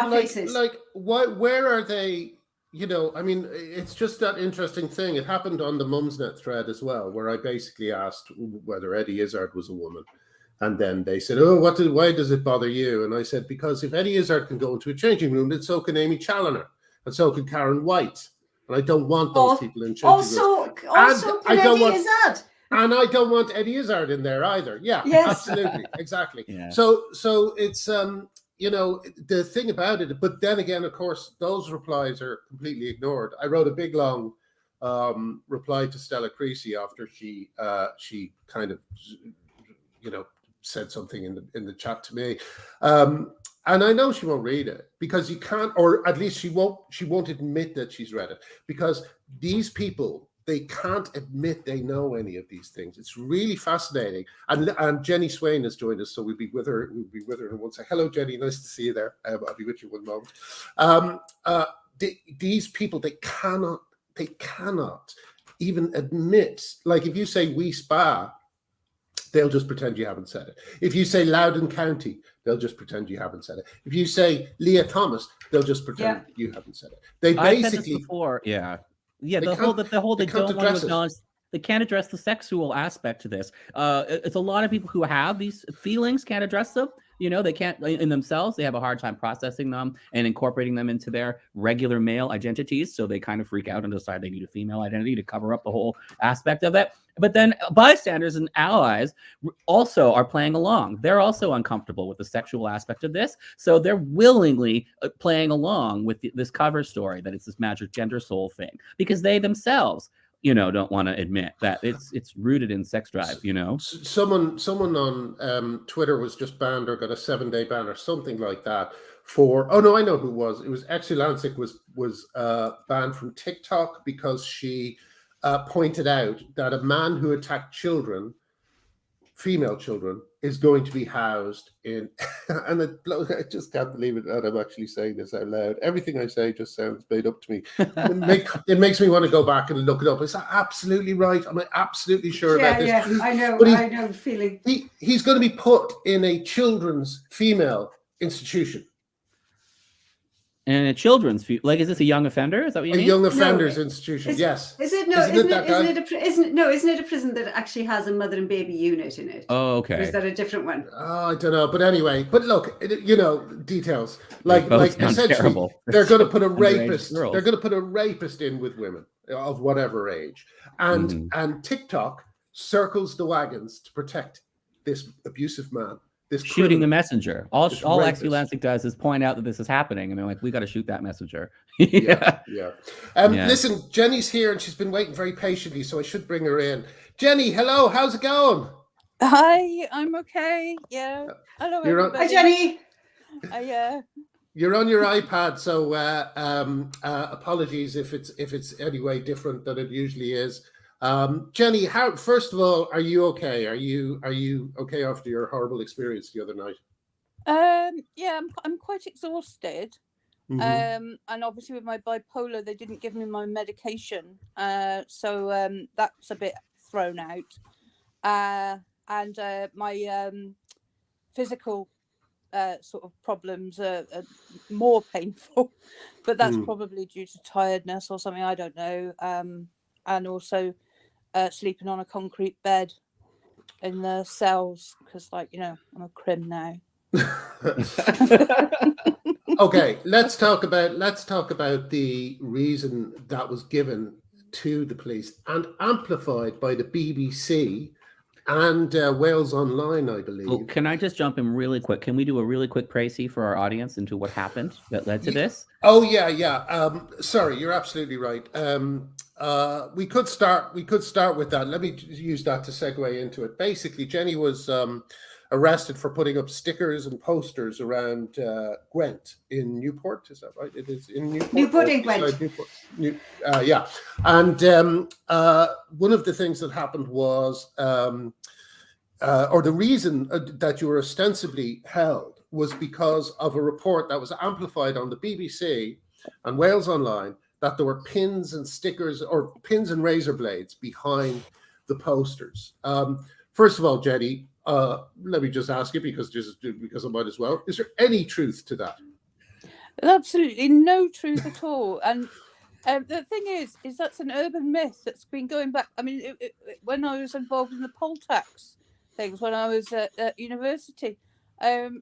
[SPEAKER 2] where are they? I mean, it's just that interesting thing. It happened on the Mumsnet thread as well, where I basically asked whether Eddie Izzard was a woman. And then they said, why does it bother you? And I said, because if Eddie Izzard can go into a changing room, then so can Amy Challoner, and so can Karen White. And I don't want those people in changing rooms.
[SPEAKER 3] Also, Eddie Izzard.
[SPEAKER 2] And I don't want Eddie Izzard in there either. Yeah, yes. Absolutely. Exactly. Yeah. So it's, the thing about it, but then again, of course, those replies are completely ignored. I wrote a big, long reply to Stella Creasy after she kind of, said something in the chat to me, and I know she won't read it, because you can't, or at least she won't admit that she's read it, because these people, they can't admit they know any of these things. It's really fascinating. And Jenni Swayne has joined us, so we'll be with her in one second. Hello, Jenni, nice to see you there. I'll be with you one moment. These people, they cannot even admit, like if you say we spa, they'll just pretend you haven't said it. If you say Loudoun County, they'll just pretend you haven't said it. If you say Leah Thomas, they'll just pretend you haven't said it. They
[SPEAKER 1] I've said
[SPEAKER 2] basically
[SPEAKER 1] this before. Yeah.
[SPEAKER 2] They
[SPEAKER 1] The whole they
[SPEAKER 2] can't
[SPEAKER 1] don't want to
[SPEAKER 2] address it.
[SPEAKER 1] acknowledge. They can't address the sexual aspect to this. It's a lot of people who have these feelings can't address them. You know, they can't in themselves. They have a hard time processing them and incorporating them into their regular male identities. So they kind of freak out and decide they need a female identity to cover up the whole aspect of it. But then bystanders and allies also are playing along. They're also uncomfortable with the sexual aspect of this. So they're willingly playing along with this cover story that it's this magic gender soul thing because they themselves, you know, don't want to admit that it's rooted in sex drive, you know.
[SPEAKER 2] Someone on Twitter was just banned or got a 7-day ban or something like that for, oh no, I know who it was. It was Exulancic was banned from TikTok because she pointed out that a man who attacked children, female children, is going to be housed in, and I just can't believe it that I'm actually saying this out loud. Everything I say just sounds made up to me. It makes me want to go back and look it up. Is that absolutely right? Am I absolutely sure about this?
[SPEAKER 3] Yeah, I know.
[SPEAKER 2] But
[SPEAKER 3] I know the feeling.
[SPEAKER 2] He's going to be put in a children's female institution.
[SPEAKER 1] And a children's, like, is this a young offender? Is that what you mean?
[SPEAKER 2] A young offenders institution, yes.
[SPEAKER 3] Is it no? Isn't it a prison that actually has a mother and baby unit in it?
[SPEAKER 1] Oh, okay.
[SPEAKER 3] Or is that a different one?
[SPEAKER 2] Oh, I don't know, but anyway. But look, you know, details like essentially,
[SPEAKER 1] terrible.
[SPEAKER 2] They're going to put a rapist.
[SPEAKER 1] Girls.
[SPEAKER 2] They're going to put a rapist in with women of whatever age, and TikTok circles the wagons to protect this abusive man. This
[SPEAKER 1] shooting the messenger. All
[SPEAKER 2] Exulancic
[SPEAKER 1] does is point out that this is happening, and they're like, "We got to shoot that messenger."
[SPEAKER 2] Yeah. Listen, Jenny's here, and she's been waiting very patiently, so I should bring her in. Jenny, hello. How's it going?
[SPEAKER 4] Hi, I'm okay. Yeah. Hello, everybody.
[SPEAKER 3] Hi, Jenny.
[SPEAKER 2] You're on your iPad, so apologies if it's any way different than it usually is. Jenny, first of all, are you okay? Are you okay after your horrible experience the other night?
[SPEAKER 4] Yeah, I'm quite exhausted.
[SPEAKER 2] Mm-hmm.
[SPEAKER 4] And obviously with my bipolar, they didn't give me my medication. So that's a bit thrown out. And my physical sort of problems are more painful, but that's probably due to tiredness or something, I don't know. And also sleeping on a concrete bed in the cells because, like, you know, I'm a crim now.
[SPEAKER 2] Okay, let's talk about the reason that was given to the police and amplified by the BBC and Wales Online, I believe.
[SPEAKER 1] Well, can I just jump in really quick? Can we do a really quick précis for our audience into what happened that led to this?
[SPEAKER 2] Oh yeah. Sorry, you're absolutely right. We could start with that. Let me use that to segue into it. Basically, Jenny was arrested for putting up stickers and posters around Gwent in Newport. Is that right? It is in Newport.
[SPEAKER 3] Newport in Gwent.
[SPEAKER 2] Yeah. And one of the things that happened was, or the reason that you were ostensibly held was because of a report that was amplified on the BBC and Wales Online that there were pins and stickers or pins and razor blades behind the posters. First of all, Jenny, let me just ask you because I might as well. Is there any truth to that?
[SPEAKER 4] Absolutely no truth at all. And the thing is that's an urban myth that's been going back. I mean, when I was involved in the poll tax things when I was at university, it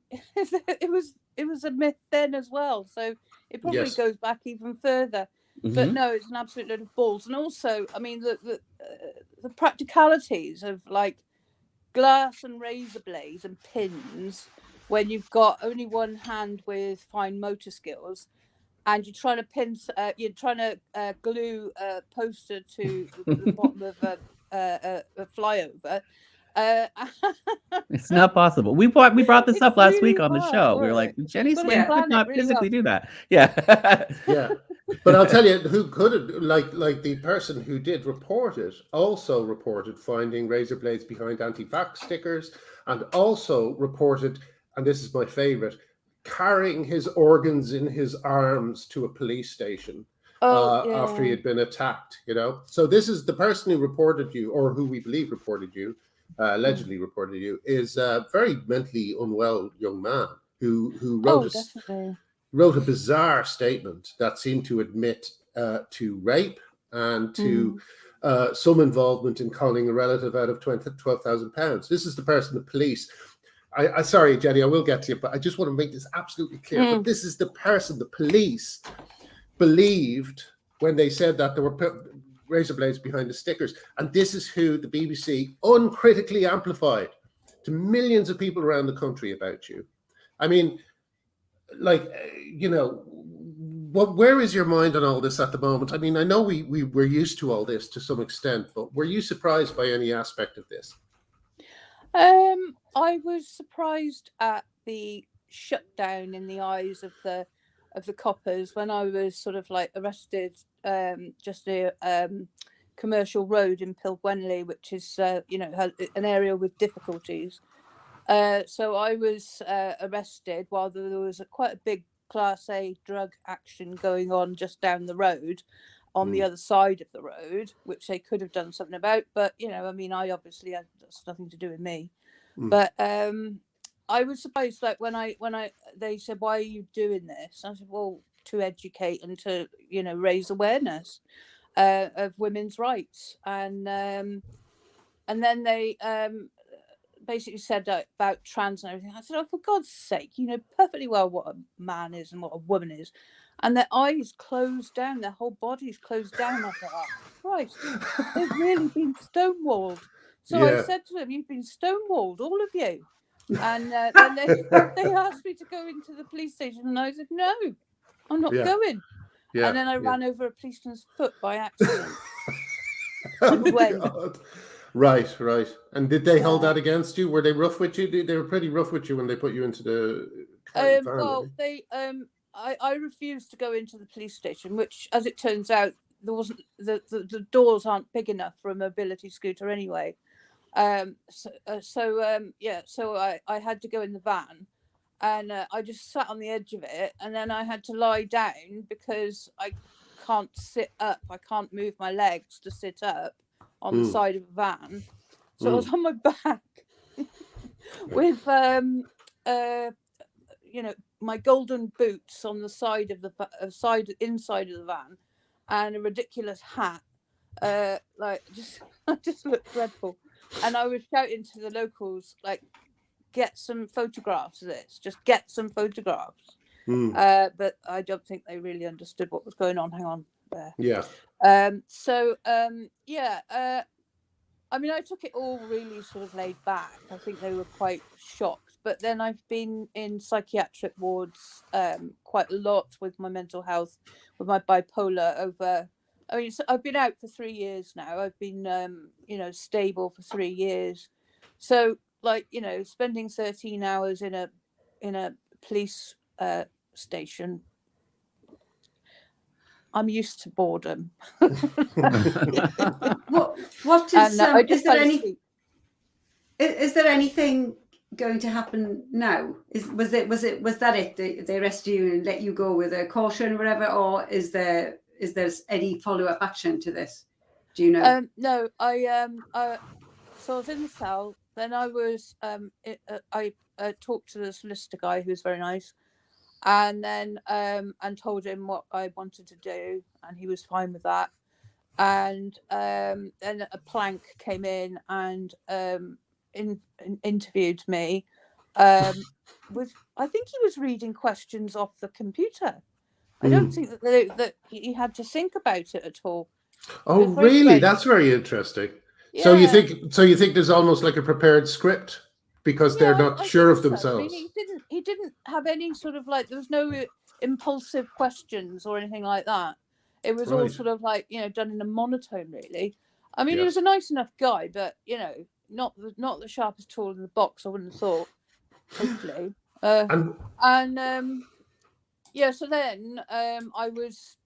[SPEAKER 4] was a myth then as well. So it probably goes back even further. Mm-hmm. But no, it's an absolute load of balls. And also, I mean, the practicalities of like glass and razor blades and pins when you've got only one hand with fine motor skills and you're trying to glue a poster to the bottom of a flyover.
[SPEAKER 1] It's not possible. We brought this up last week on the show. We were like, Jenny Swayne could not physically do that. Yeah.
[SPEAKER 2] Yeah. But I'll tell you who could have, like the person who did report it also reported finding razor blades behind anti-vax stickers and also reported, and this is my favorite, carrying his organs in his arms to a police station after he had been attacked, you know. So this is the person who reported you, or who we believe reported you, allegedly reported to you, is a very mentally unwell young man who
[SPEAKER 4] definitely
[SPEAKER 2] wrote a bizarre statement that seemed to admit to rape and to some involvement in calling a relative out of £12,000. This is the person the police. I sorry, Jenny, I will get to you, but I just want to make this absolutely clear. But this is the person the police believed when they said that there were razor blades behind the stickers. And this is who the BBC uncritically amplified to millions of people around the country about you. I mean, like, you know, where is your mind on all this at the moment? I mean, I know we're used to all this to some extent, but were you surprised by any aspect of this?
[SPEAKER 4] I was surprised at the shutdown in the eyes of the coppers when I was sort of like arrested just near Commercial Road in Pilgwenley, which is you know, has an area with difficulties. So I was arrested while there was quite a big Class A drug action going on just down the road, on the other side of the road, which they could have done something about. But, you know, I mean, that's nothing to do with me. But I was surprised, like when they said, "Why are you doing this?" I said, "Well, to educate and to, you know, raise awareness of women's rights." And then they basically said about trans and everything. I said, "Oh, for God's sake, you know perfectly well what a man is and what a woman is." And their eyes closed down, their whole bodies closed down. I thought, "Oh, Christ, they've really been stonewalled." So I said to them, "You've been stonewalled, all of you." And then they asked me to go into the police station, and I said, "No, I'm not going." And then I ran over a policeman's foot by accident.
[SPEAKER 2] God. Right. And did they hold that against you? Were they rough with you? They were pretty rough with you when they put you into the van.
[SPEAKER 4] Well, I refused to go into the police station, which, as it turns out, there wasn't the doors aren't big enough for a mobility scooter anyway. So I had to go in the van, and I just sat on the edge of it, and then I had to lie down because I can't sit up. I can't move my legs to sit up on the side of the van. So I was on my back with you know, my golden boots on the side of the inside of the van, and a ridiculous hat. Like I just looked dreadful. And I was shouting to the locals, like, "Get some photographs of this. Just get some photographs." But I don't think they really understood what was going on. Hang on there.
[SPEAKER 2] Yeah.
[SPEAKER 4] I mean, I took it all really sort of laid back. I think they were quite shocked. But then I've been in psychiatric wards quite a lot with my mental health, with my bipolar over. I mean, so I've been out for 3 years now. I've been, you know, stable for 3 years. So, like, you know, spending 13 hours in a police station, I'm used to boredom.
[SPEAKER 3] What is is there anything going to happen now? Was that it? They arrested you and let you go with a caution or whatever, or is there any follow-up action to this? Do you know?
[SPEAKER 4] No, so I was in the cell. Then I was I talked to the solicitor guy, who was very nice, and then and told him what I wanted to do, and he was fine with that. And then a plank came in and interviewed me. With, I think he was reading questions off the computer. I don't think that he had to think about it at all.
[SPEAKER 2] Oh, really? Strange. That's very interesting. Yeah. So you think there's almost like a prepared script because they're not sure of themselves.
[SPEAKER 4] I mean, he didn't have any sort of, like, there was no impulsive questions or anything like that. It was all sort of like, you know, done in a monotone, really. I mean, he was a nice enough guy, but, you know, not the sharpest tool in the box, I wouldn't have thought. Hopefully. So then I was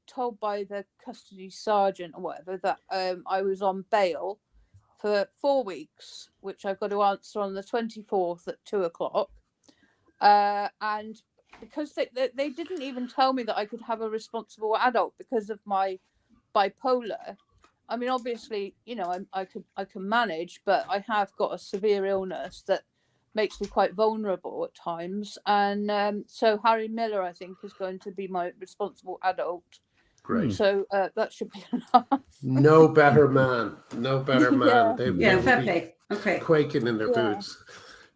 [SPEAKER 4] told by the custody sergeant or whatever that I was on bail for 4 weeks, which I've got to answer on the 24th at 2:00. And because they didn't even tell me that I could have a responsible adult because of my bipolar, I mean, obviously, you know, I can manage, but I have got a severe illness that makes me quite vulnerable at times. And so Harry Miller, I think, is going to be my responsible adult.
[SPEAKER 2] Great.
[SPEAKER 4] So that should be enough.
[SPEAKER 2] No better man. No better man.
[SPEAKER 3] Yeah, fair play. Okay.
[SPEAKER 2] Quaking in their boots.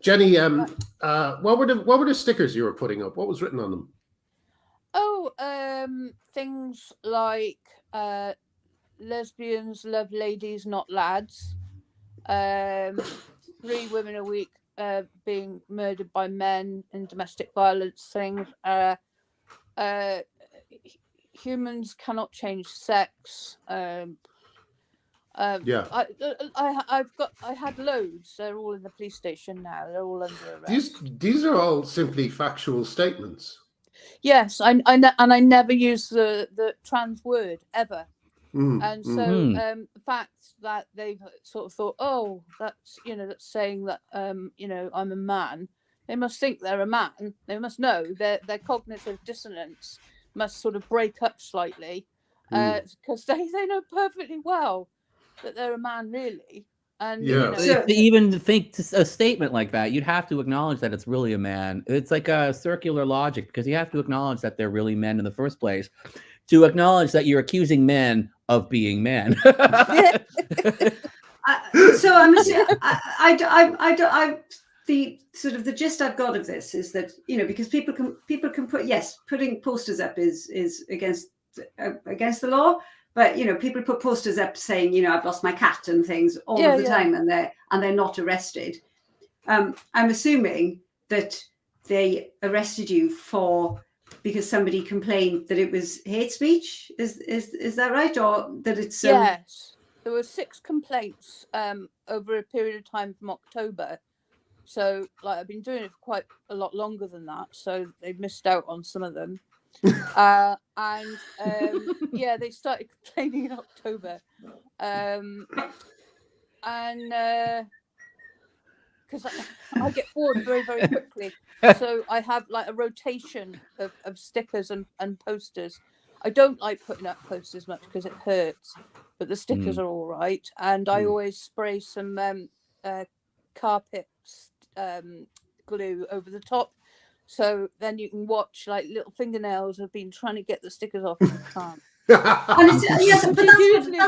[SPEAKER 2] Jenny, what were the stickers you were putting up? What was written on them?
[SPEAKER 4] Oh, things like lesbians love ladies, not lads. 3 women a week being murdered by men in domestic violence things. Humans cannot change sex. I had loads. They're all in the police station now. They're all under arrest.
[SPEAKER 2] These are all simply factual statements.
[SPEAKER 4] Yes, and I never use the trans word ever. And so the fact that they've sort of thought, oh, that's saying that I'm a man. They must think they're a man. They must know their cognitive dissonance must sort of break up slightly, because they know perfectly well that they're a man, really. And
[SPEAKER 1] to even think a statement like that, you'd have to acknowledge that it's really a man. It's like a circular logic, because you have to acknowledge that they're really men in the first place, to acknowledge that you're accusing men of being men.
[SPEAKER 3] So I'm the sort of the gist I've got of this is that, because people can put, yes, putting posters up is against the law, but people put posters up saying, I've lost my cat and things all of the time, and they're not arrested. I'm assuming that they arrested you because somebody complained that it was hate speech. Is that right, or that it's
[SPEAKER 4] yes, there were 6 complaints over a period of time from October. So, I've been doing it for quite a lot longer than that. So they missed out on some of them. They started complaining in October. Because I get bored very, very quickly. So I have a rotation of stickers and posters. I don't like putting up posters much because it hurts, but the stickers are all right. And I always spray some carpet glue over the top, so then you can watch little fingernails have been trying to get the stickers off and you can't.
[SPEAKER 3] That's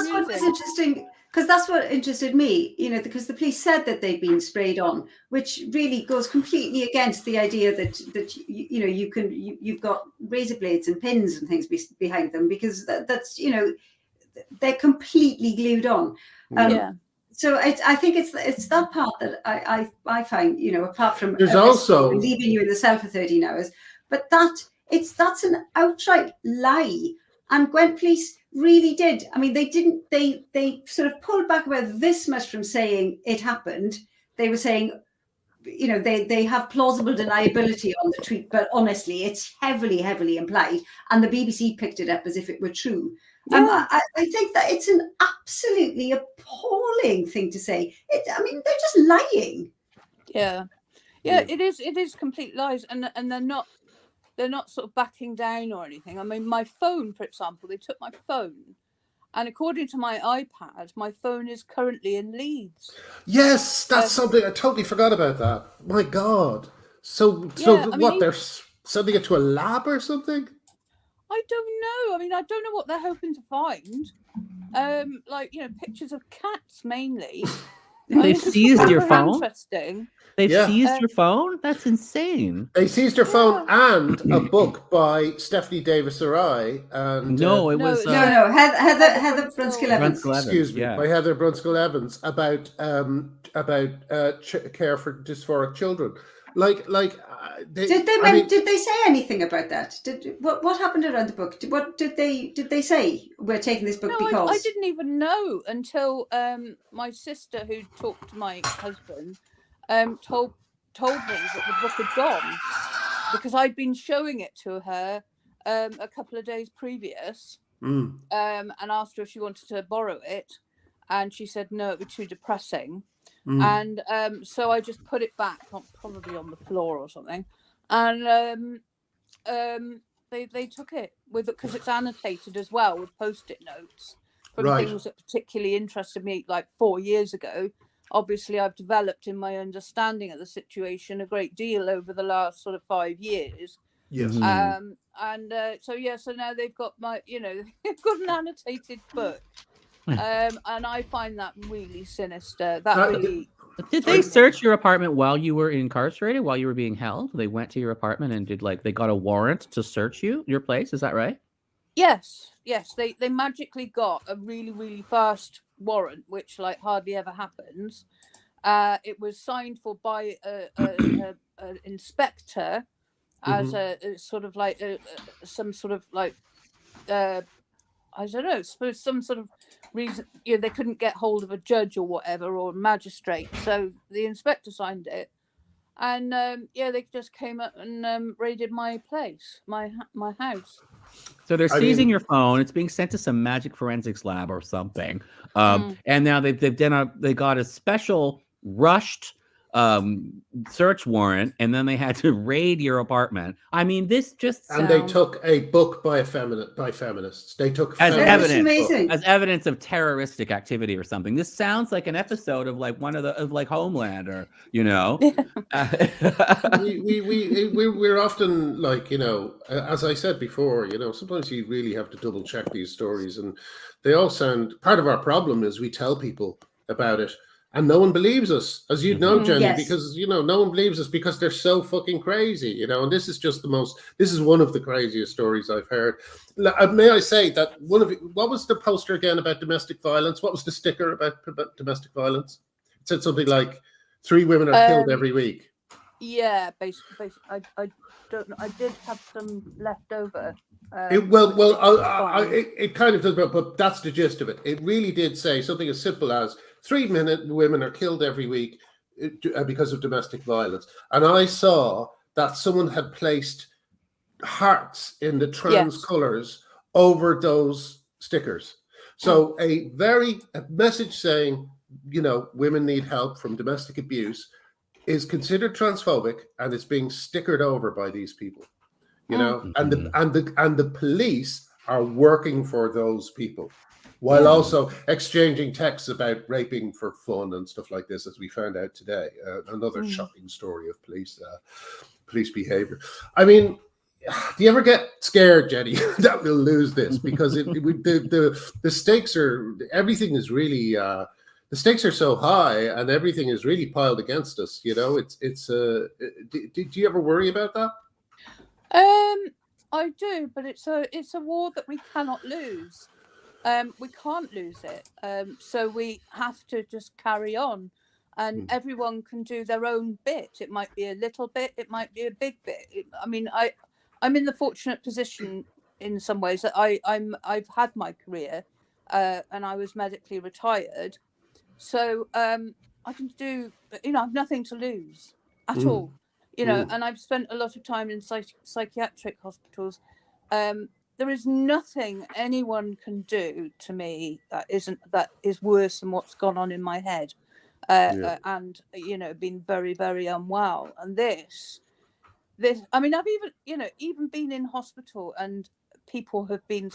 [SPEAKER 3] what was interesting, because that's what interested me, because the police said that they'd been sprayed on, which really goes completely against the idea that you've got razor blades and pins and things behind them, because that's they're completely glued on. So I think it's that part that I find, apart from
[SPEAKER 2] there's also
[SPEAKER 3] leaving you in the cell for 13 hours, but that's an outright lie. And Gwent Police really did. I mean, they sort of pulled back about this much from saying it happened. They were saying, they have plausible deniability on the tweet, but honestly, it's heavily, heavily implied. And the BBC picked it up as if it were true. I think that it's an absolutely appalling thing to say. They're just lying.
[SPEAKER 4] Yeah, it is complete lies, and they're not sort of backing down or anything. I mean, my phone, for example, they took my phone, and according to my iPad, my phone is currently in Leeds.
[SPEAKER 2] Yes, that's something I totally forgot about that. My God. So they're sending it to a lab or something?
[SPEAKER 4] I don't know. I mean, I don't know what they're hoping to find. Pictures of cats mainly.
[SPEAKER 1] They've seized your phone?
[SPEAKER 4] Interesting.
[SPEAKER 1] They've seized your phone? That's insane.
[SPEAKER 2] They seized your phone and a book by Stephanie Davis-Arai. And
[SPEAKER 3] Heather Brunskill-Evans.
[SPEAKER 2] Excuse me, by Heather Brunskill-Evans about care for dysphoric children. Did
[SPEAKER 3] they say anything about that? What happened around the book? What did they say? We're taking this book because
[SPEAKER 4] I didn't even know until my sister, who talked to my husband, told me that the book had gone, because I'd been showing it to her a couple of days previous, and asked her if she wanted to borrow it, and she said no, it'd be too depressing. And so I just put it back, probably on the floor or something, and they took it because it's annotated as well with post-it notes, from
[SPEAKER 2] Right.
[SPEAKER 4] things that particularly interested me like 4 years ago. Obviously, I've developed in my understanding of the situation a great deal over the last sort of 5 years.
[SPEAKER 2] Yes.
[SPEAKER 1] Mhm.
[SPEAKER 4] So now they've got they've got an annotated book. And I find that really sinister.
[SPEAKER 1] Did they search your apartment while you were incarcerated, while you were being held? They went to your apartment and they got a warrant to search your place? Is that right?
[SPEAKER 4] Yes. They magically got a really, really fast warrant, which like hardly ever happens. It was signed for by an inspector as a sort of like some sort of like I don't know, suppose some sort of reason, they couldn't get hold of a judge or whatever or magistrate, so the inspector signed it, and they just came up and raided my place, my house.
[SPEAKER 1] So they're seizing your phone. It's being sent to some magic forensics lab or something, and now they got a special rushed search warrant, and then they had to raid your apartment. I mean, this just sounds...
[SPEAKER 2] And they took a book by feminists. They took
[SPEAKER 1] as
[SPEAKER 3] evidence
[SPEAKER 1] of terroristic activity or something. This sounds like an episode of like one of like Homeland, or
[SPEAKER 2] we're often like, as I said before, sometimes you really have to double check these stories, and they all sound... Part of our problem is we tell people about it and no one believes us, as you know, Jenni,
[SPEAKER 3] yes.
[SPEAKER 2] because, no one believes us because they're so fucking crazy, and this is just this is one of the craziest stories I've heard. May I say that what was the poster again about domestic violence? What was the sticker about domestic violence? It said something like 3 women are killed every week.
[SPEAKER 4] Yeah, basically, I don't know. I did have some left over.
[SPEAKER 2] It kind of does, but that's the gist of it. It really did say something as simple as 3 women are killed every week because of domestic violence. And I saw that someone had placed hearts in the trans colors over those stickers. So a message saying, women need help from domestic abuse is considered transphobic, and it's being stickered over by these people. And the police are working for those people while also exchanging texts about raping for fun and stuff like this, as we found out today. Another shocking story of police behavior. I mean, do you ever get scared, Jenni, that we'll lose this? Because the stakes are... Everything is really... the stakes are so high, and everything is really piled against us. Do you ever worry about that?
[SPEAKER 4] I do, but it's a war that we cannot lose. We can't lose it. So we have to just carry on, and everyone can do their own bit. It might be a little bit, it might be a big bit. I'm in the fortunate position in some ways that I've had my career, and I was medically retired, so I can do. I've nothing to lose at all. And I've spent a lot of time in psychiatric hospitals. There is nothing anyone can do to me that is worse than what's gone on in my head, and been very, very unwell. And this, I've even been in hospital, and people have been,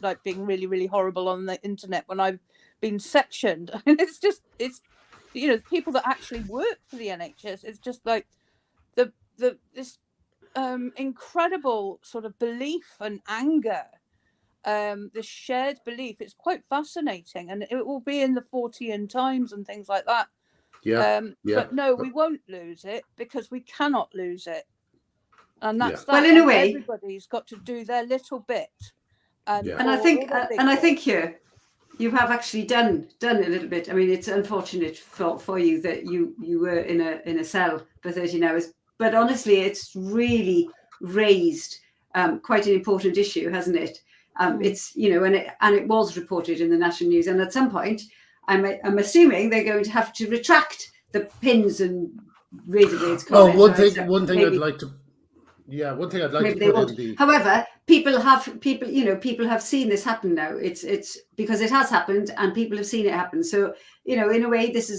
[SPEAKER 4] like being really, really horrible on the internet when I've been sectioned. And it's people that actually work for the NHS. It's just like this incredible sort of belief and anger, this shared belief. It's quite fascinating, and it will be in the Fortean Times and things like that. But no, we won't lose it, because we cannot lose it, and that's that.
[SPEAKER 3] Well, in a way,
[SPEAKER 4] everybody's got to do their little bit. And
[SPEAKER 3] I think here you have actually done a little bit. I mean, it's unfortunate for you that you were in a cell for 13 hours. But honestly, it's really raised quite an important issue, hasn't it? It's and it was reported in the national news. And at some point, I'm assuming they're going to have to retract the pins and razor blades.
[SPEAKER 2] One thing I'd like to put in the...
[SPEAKER 3] However, people have seen this happen now. It's because it has happened, and people have seen it happen. So in a way, that's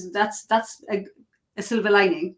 [SPEAKER 3] a silver lining.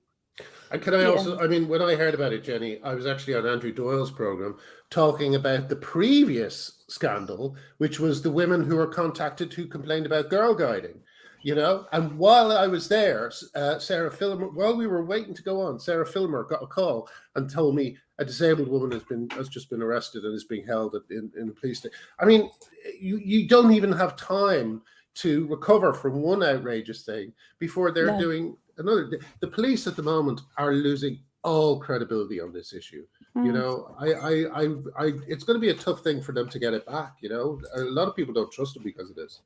[SPEAKER 2] And can I also, when I heard about it, Jenni, I was actually on Andrew Doyle's program, talking about the previous scandal, which was the women who were contacted who complained about girl guiding. You know, and while I was there, Sarah Filmer, while we were waiting to go on, Sarah Filmer got a call and told me a disabled woman has just been arrested and is being held in the police station. I mean, you don't even have time to recover from one outrageous thing before they're doing another. The police at the moment are losing all credibility on this issue. You know, it's going to be a tough thing for them to get it back. You know, a lot of people don't trust them because of this.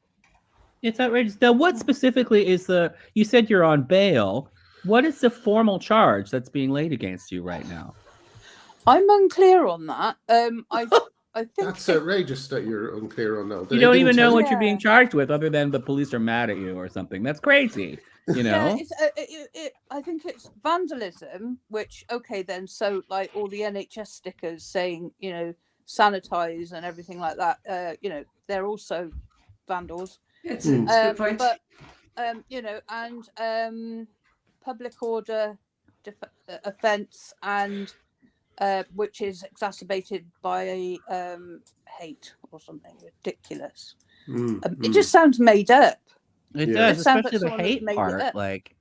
[SPEAKER 1] It's outrageous. Now, what specifically is you said you're on bail. What is the formal charge that's being laid against you right now?
[SPEAKER 4] I'm unclear on that. I think
[SPEAKER 2] that's outrageous that you're unclear on that.
[SPEAKER 1] You don't even know what you're being charged with, other than the police are mad at you or something. That's crazy. You know.
[SPEAKER 4] Yeah, I think it's vandalism. Which then, so like all the NHS stickers saying, you know, sanitize and everything like that. You know, they're also vandals.
[SPEAKER 3] It's a good point.
[SPEAKER 4] But you know, and public order offence, and which is exacerbated by hate or something ridiculous. It just sounds made up.
[SPEAKER 1] It does, especially the hate part. Like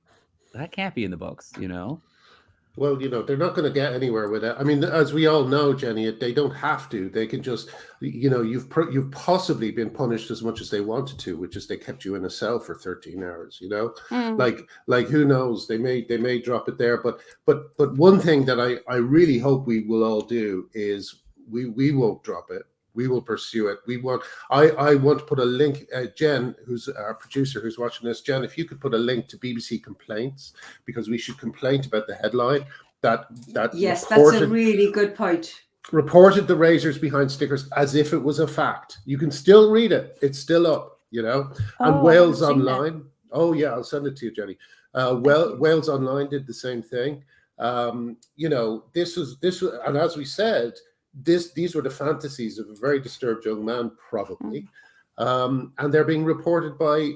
[SPEAKER 1] that can't be in the books, you know.
[SPEAKER 2] Well, you know, they're not going to get anywhere with it. I mean, as we all know, Jenny, they don't have to. They can just, you know, you've possibly been punished as much as they wanted to, which is they kept you in a cell for 13 hours. You know, like who knows? They may drop it there. But one thing that I really hope we will all do is we won't drop it. We will pursue it. I want to put a link, Jen, who's our producer, who's watching this. Jen, if you could put a link to BBC complaints, because we should complain about the headline that
[SPEAKER 3] yes, that's a really good point.
[SPEAKER 2] Reported the razors behind stickers as if it was a fact. You can still read it. It's still up, you know. And Wales Online. Oh yeah, I'll send it to you, Jenny. Wales Online did the same thing. You know, this was, and as we said, these were the fantasies of a very disturbed young man, probably, and they're being reported by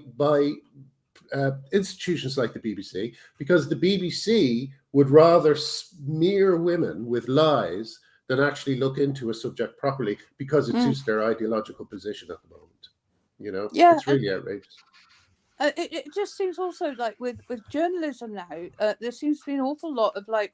[SPEAKER 2] institutions like the BBC, because the BBC would rather smear women with lies than actually look into a subject properly, because it suits their ideological position at the moment. You know, it's really outrageous.
[SPEAKER 4] It just seems also like with journalism now, there seems to be an awful lot of like,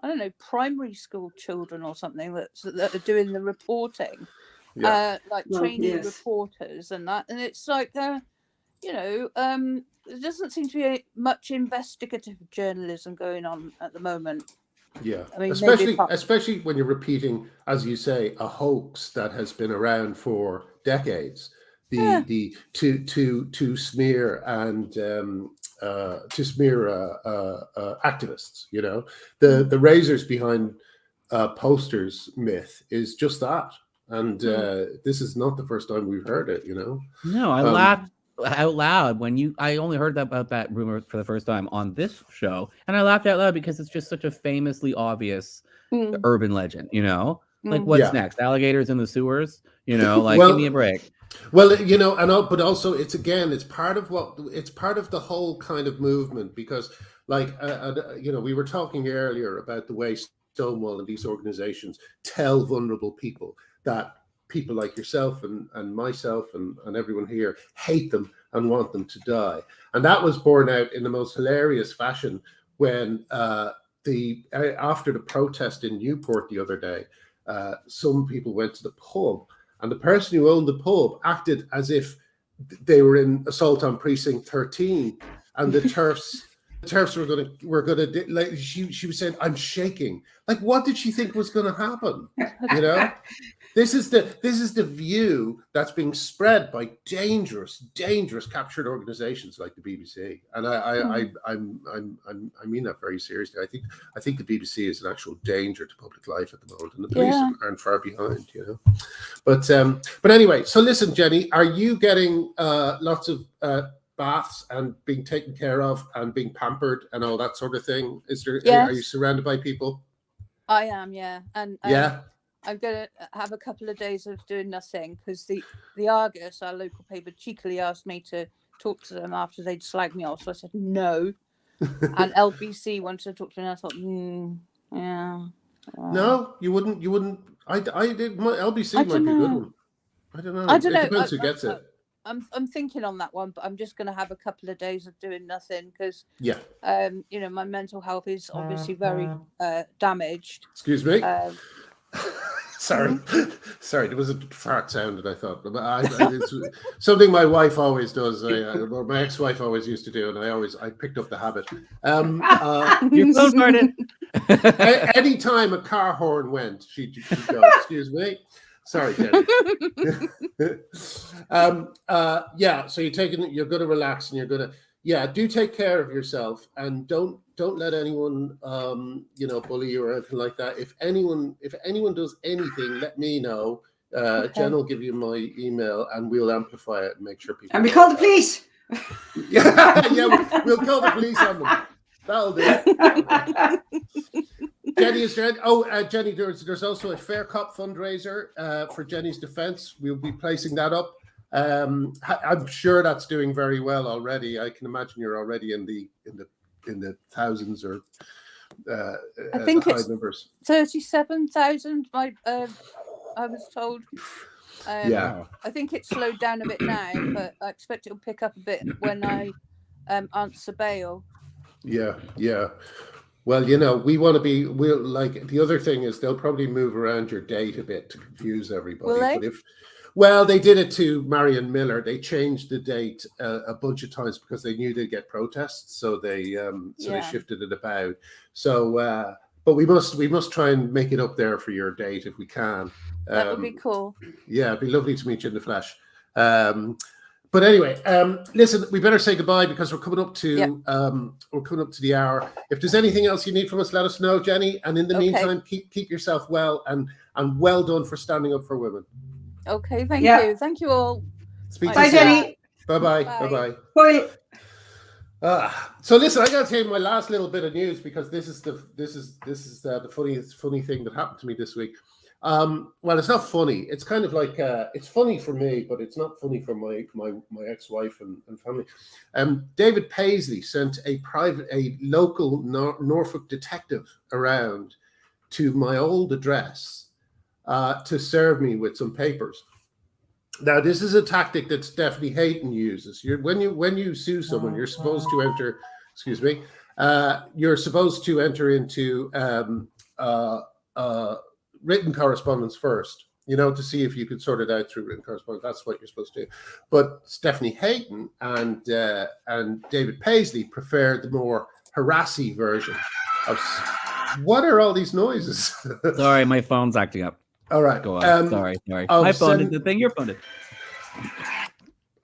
[SPEAKER 4] I don't know, primary school children or something that are doing the reporting, like trainee reporters and that. And it's like, you know, there doesn't seem to be much investigative journalism going on at the moment.
[SPEAKER 2] Yeah,
[SPEAKER 4] I mean,
[SPEAKER 2] especially when you're repeating, as you say, a hoax that has been around for decades. To smear and activists, you know, the razors behind posters myth is just that, and this is not the first time we've heard it, you know.
[SPEAKER 1] No, I laughed out loud when I only heard about that rumor for the first time on this show, and I laughed out loud because it's just such a famously obvious urban legend, you know. Like what's next? Alligators in the sewers, you know? Like give me a break.
[SPEAKER 2] Well, you know, but also it's part of the whole kind of movement, because like, you know, we were talking earlier about the way Stonewall and these organizations tell vulnerable people that people like yourself and myself and everyone here hate them and want them to die. And that was borne out in the most hilarious fashion when after the protest in Newport the other day, some people went to the pub, and the person who owned the pub acted as if they were in Assault on Precinct 13, and the TERFs were gonna like, she was saying, "I'm shaking." Like, what did she think was going to happen? You know, this is the view that's being spread by dangerous captured organizations like the BBC, and I mean that very seriously. I think the BBC is an actual danger to public life at the moment, and the police aren't far behind, you know. But anyway, so listen, Jenny, are you getting lots of baths and being taken care of and being pampered and all that sort of thing? Are you surrounded by people?
[SPEAKER 4] I am, yeah, and I'm going to have a couple of days of doing nothing, because the Argus, our local paper, cheekily asked me to talk to them after they'd slagged me off. So I said no. And LBC wanted to talk to me, and I thought, yeah.
[SPEAKER 2] No, you wouldn't I did. My LBC
[SPEAKER 4] I
[SPEAKER 2] might be a good one. I don't know. It depends who gets it.
[SPEAKER 4] I'm thinking on that one, but I'm just going to have a couple of days of doing nothing because you know, my mental health is obviously very damaged.
[SPEAKER 2] Excuse me. Sorry,
[SPEAKER 4] Mm-hmm.
[SPEAKER 2] sorry. There was a fart sound, and I thought it's something my wife always does. Or my ex-wife always used to do, and I picked up the habit.
[SPEAKER 1] You both farted.
[SPEAKER 2] Anytime a car horn went, she'd go, "Excuse me." Sorry, Jenny. Yeah. So you're going to relax, and you're going to do take care of yourself, and don't let anyone bully you or anything like that. If anyone does anything, let me know. Jen will give you my email, and we'll amplify it and make sure people.
[SPEAKER 3] And we call the police.
[SPEAKER 2] Yeah, we'll call the police on them. That'll do it. Jenny, is there? Jenny, there's also a Fair Cop fundraiser for Jenny's defence. We'll be placing that up. I'm sure that's doing very well already. I can imagine you're already in the thousands or
[SPEAKER 4] I think
[SPEAKER 2] high
[SPEAKER 4] it's
[SPEAKER 2] numbers.
[SPEAKER 4] 37,000. I was told.
[SPEAKER 2] Yeah.
[SPEAKER 4] I think it's slowed down a bit now, but I expect it'll pick up a bit when I answer bail.
[SPEAKER 2] Yeah. Well, we'll like the other thing is they'll probably move around your date a bit to confuse everybody.
[SPEAKER 4] Will they?
[SPEAKER 2] Well, they did it to Marion Miller. They changed the date a bunch of times because they knew they'd get protests, so they shifted it about. So, but we must try and make it up there for your date if we can.
[SPEAKER 4] That would be cool.
[SPEAKER 2] Yeah, it'd be lovely to meet you in the flesh. But anyway, listen, we better say goodbye because we're coming up to the hour. If there's anything else you need from us, let us know, Jenny. And in the meantime, keep yourself well and well done for standing up for women.
[SPEAKER 4] Okay, thank you. Thank you all.
[SPEAKER 3] Bye, Jenny.
[SPEAKER 2] Bye-bye.
[SPEAKER 3] Bye.
[SPEAKER 2] So listen, I got to tell you my last little bit of news because this is the funny thing that happened to me this week. Well, it's not funny. It's kind of like it's funny for me, but it's not funny for my ex-wife and family. David Paisley sent a local Norfolk detective around to my old address to serve me with some papers. Now, this is a tactic that Stephanie Hayton uses. When you sue someone, you're supposed to enter. Excuse me. You're supposed to enter into written correspondence first, to see if you could sort it out through written correspondence. That's what you're supposed to do. But Stephanie Hayton and David Paisley prefer the more harassy version of. What are all these noises?
[SPEAKER 1] Sorry, my phone's acting up.
[SPEAKER 2] All right.
[SPEAKER 1] Go on. Sorry. My phone did the thing. Your phone did.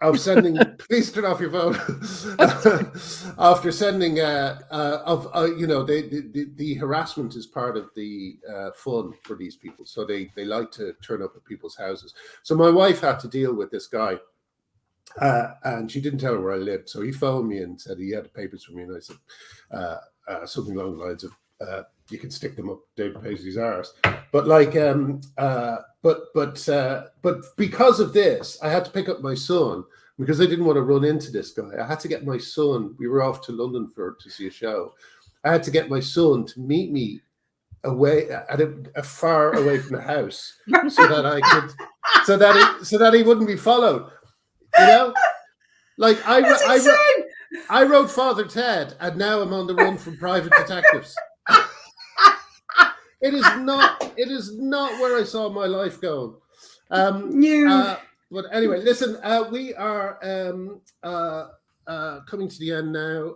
[SPEAKER 2] Of sending, please turn off your phone. After sending, the harassment is part of the fun for these people. So they like to turn up at people's houses. So my wife had to deal with this guy, and she didn't tell her where I lived. So he phoned me and said he had the papers for me, and I said something along the lines of, you can stick them up David Paisley's arse. But but because of this, I had to pick up my son because I didn't want to run into this guy. I had to get my son. We were off to London to see a show. I had to get my son to meet me away at a far away from the house so that I could so that he wouldn't be followed. Like I wrote Father Ted, and now I'm on the run from private detectives. It is not where I saw my life going. But anyway, listen, we are coming to the end now.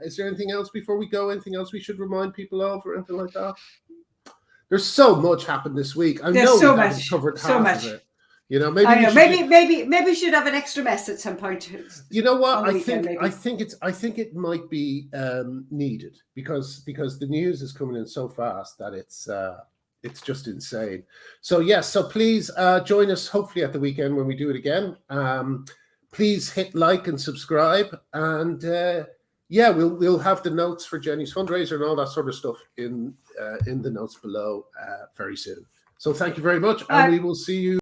[SPEAKER 2] Is there anything else before we go? Anything else we should remind people of or anything like that? There's so much happened this week. I know we haven't covered half of it.
[SPEAKER 3] Maybe we should have an extra mess at some point.
[SPEAKER 2] You know what? I think it might be needed because the news is coming in so fast that it's just insane. So yes, so please join us hopefully at the weekend when we do it again. Please hit like and subscribe, and we'll have the notes for Jenny's fundraiser and all that sort of stuff in the notes below very soon. So thank you very much, and we will see you.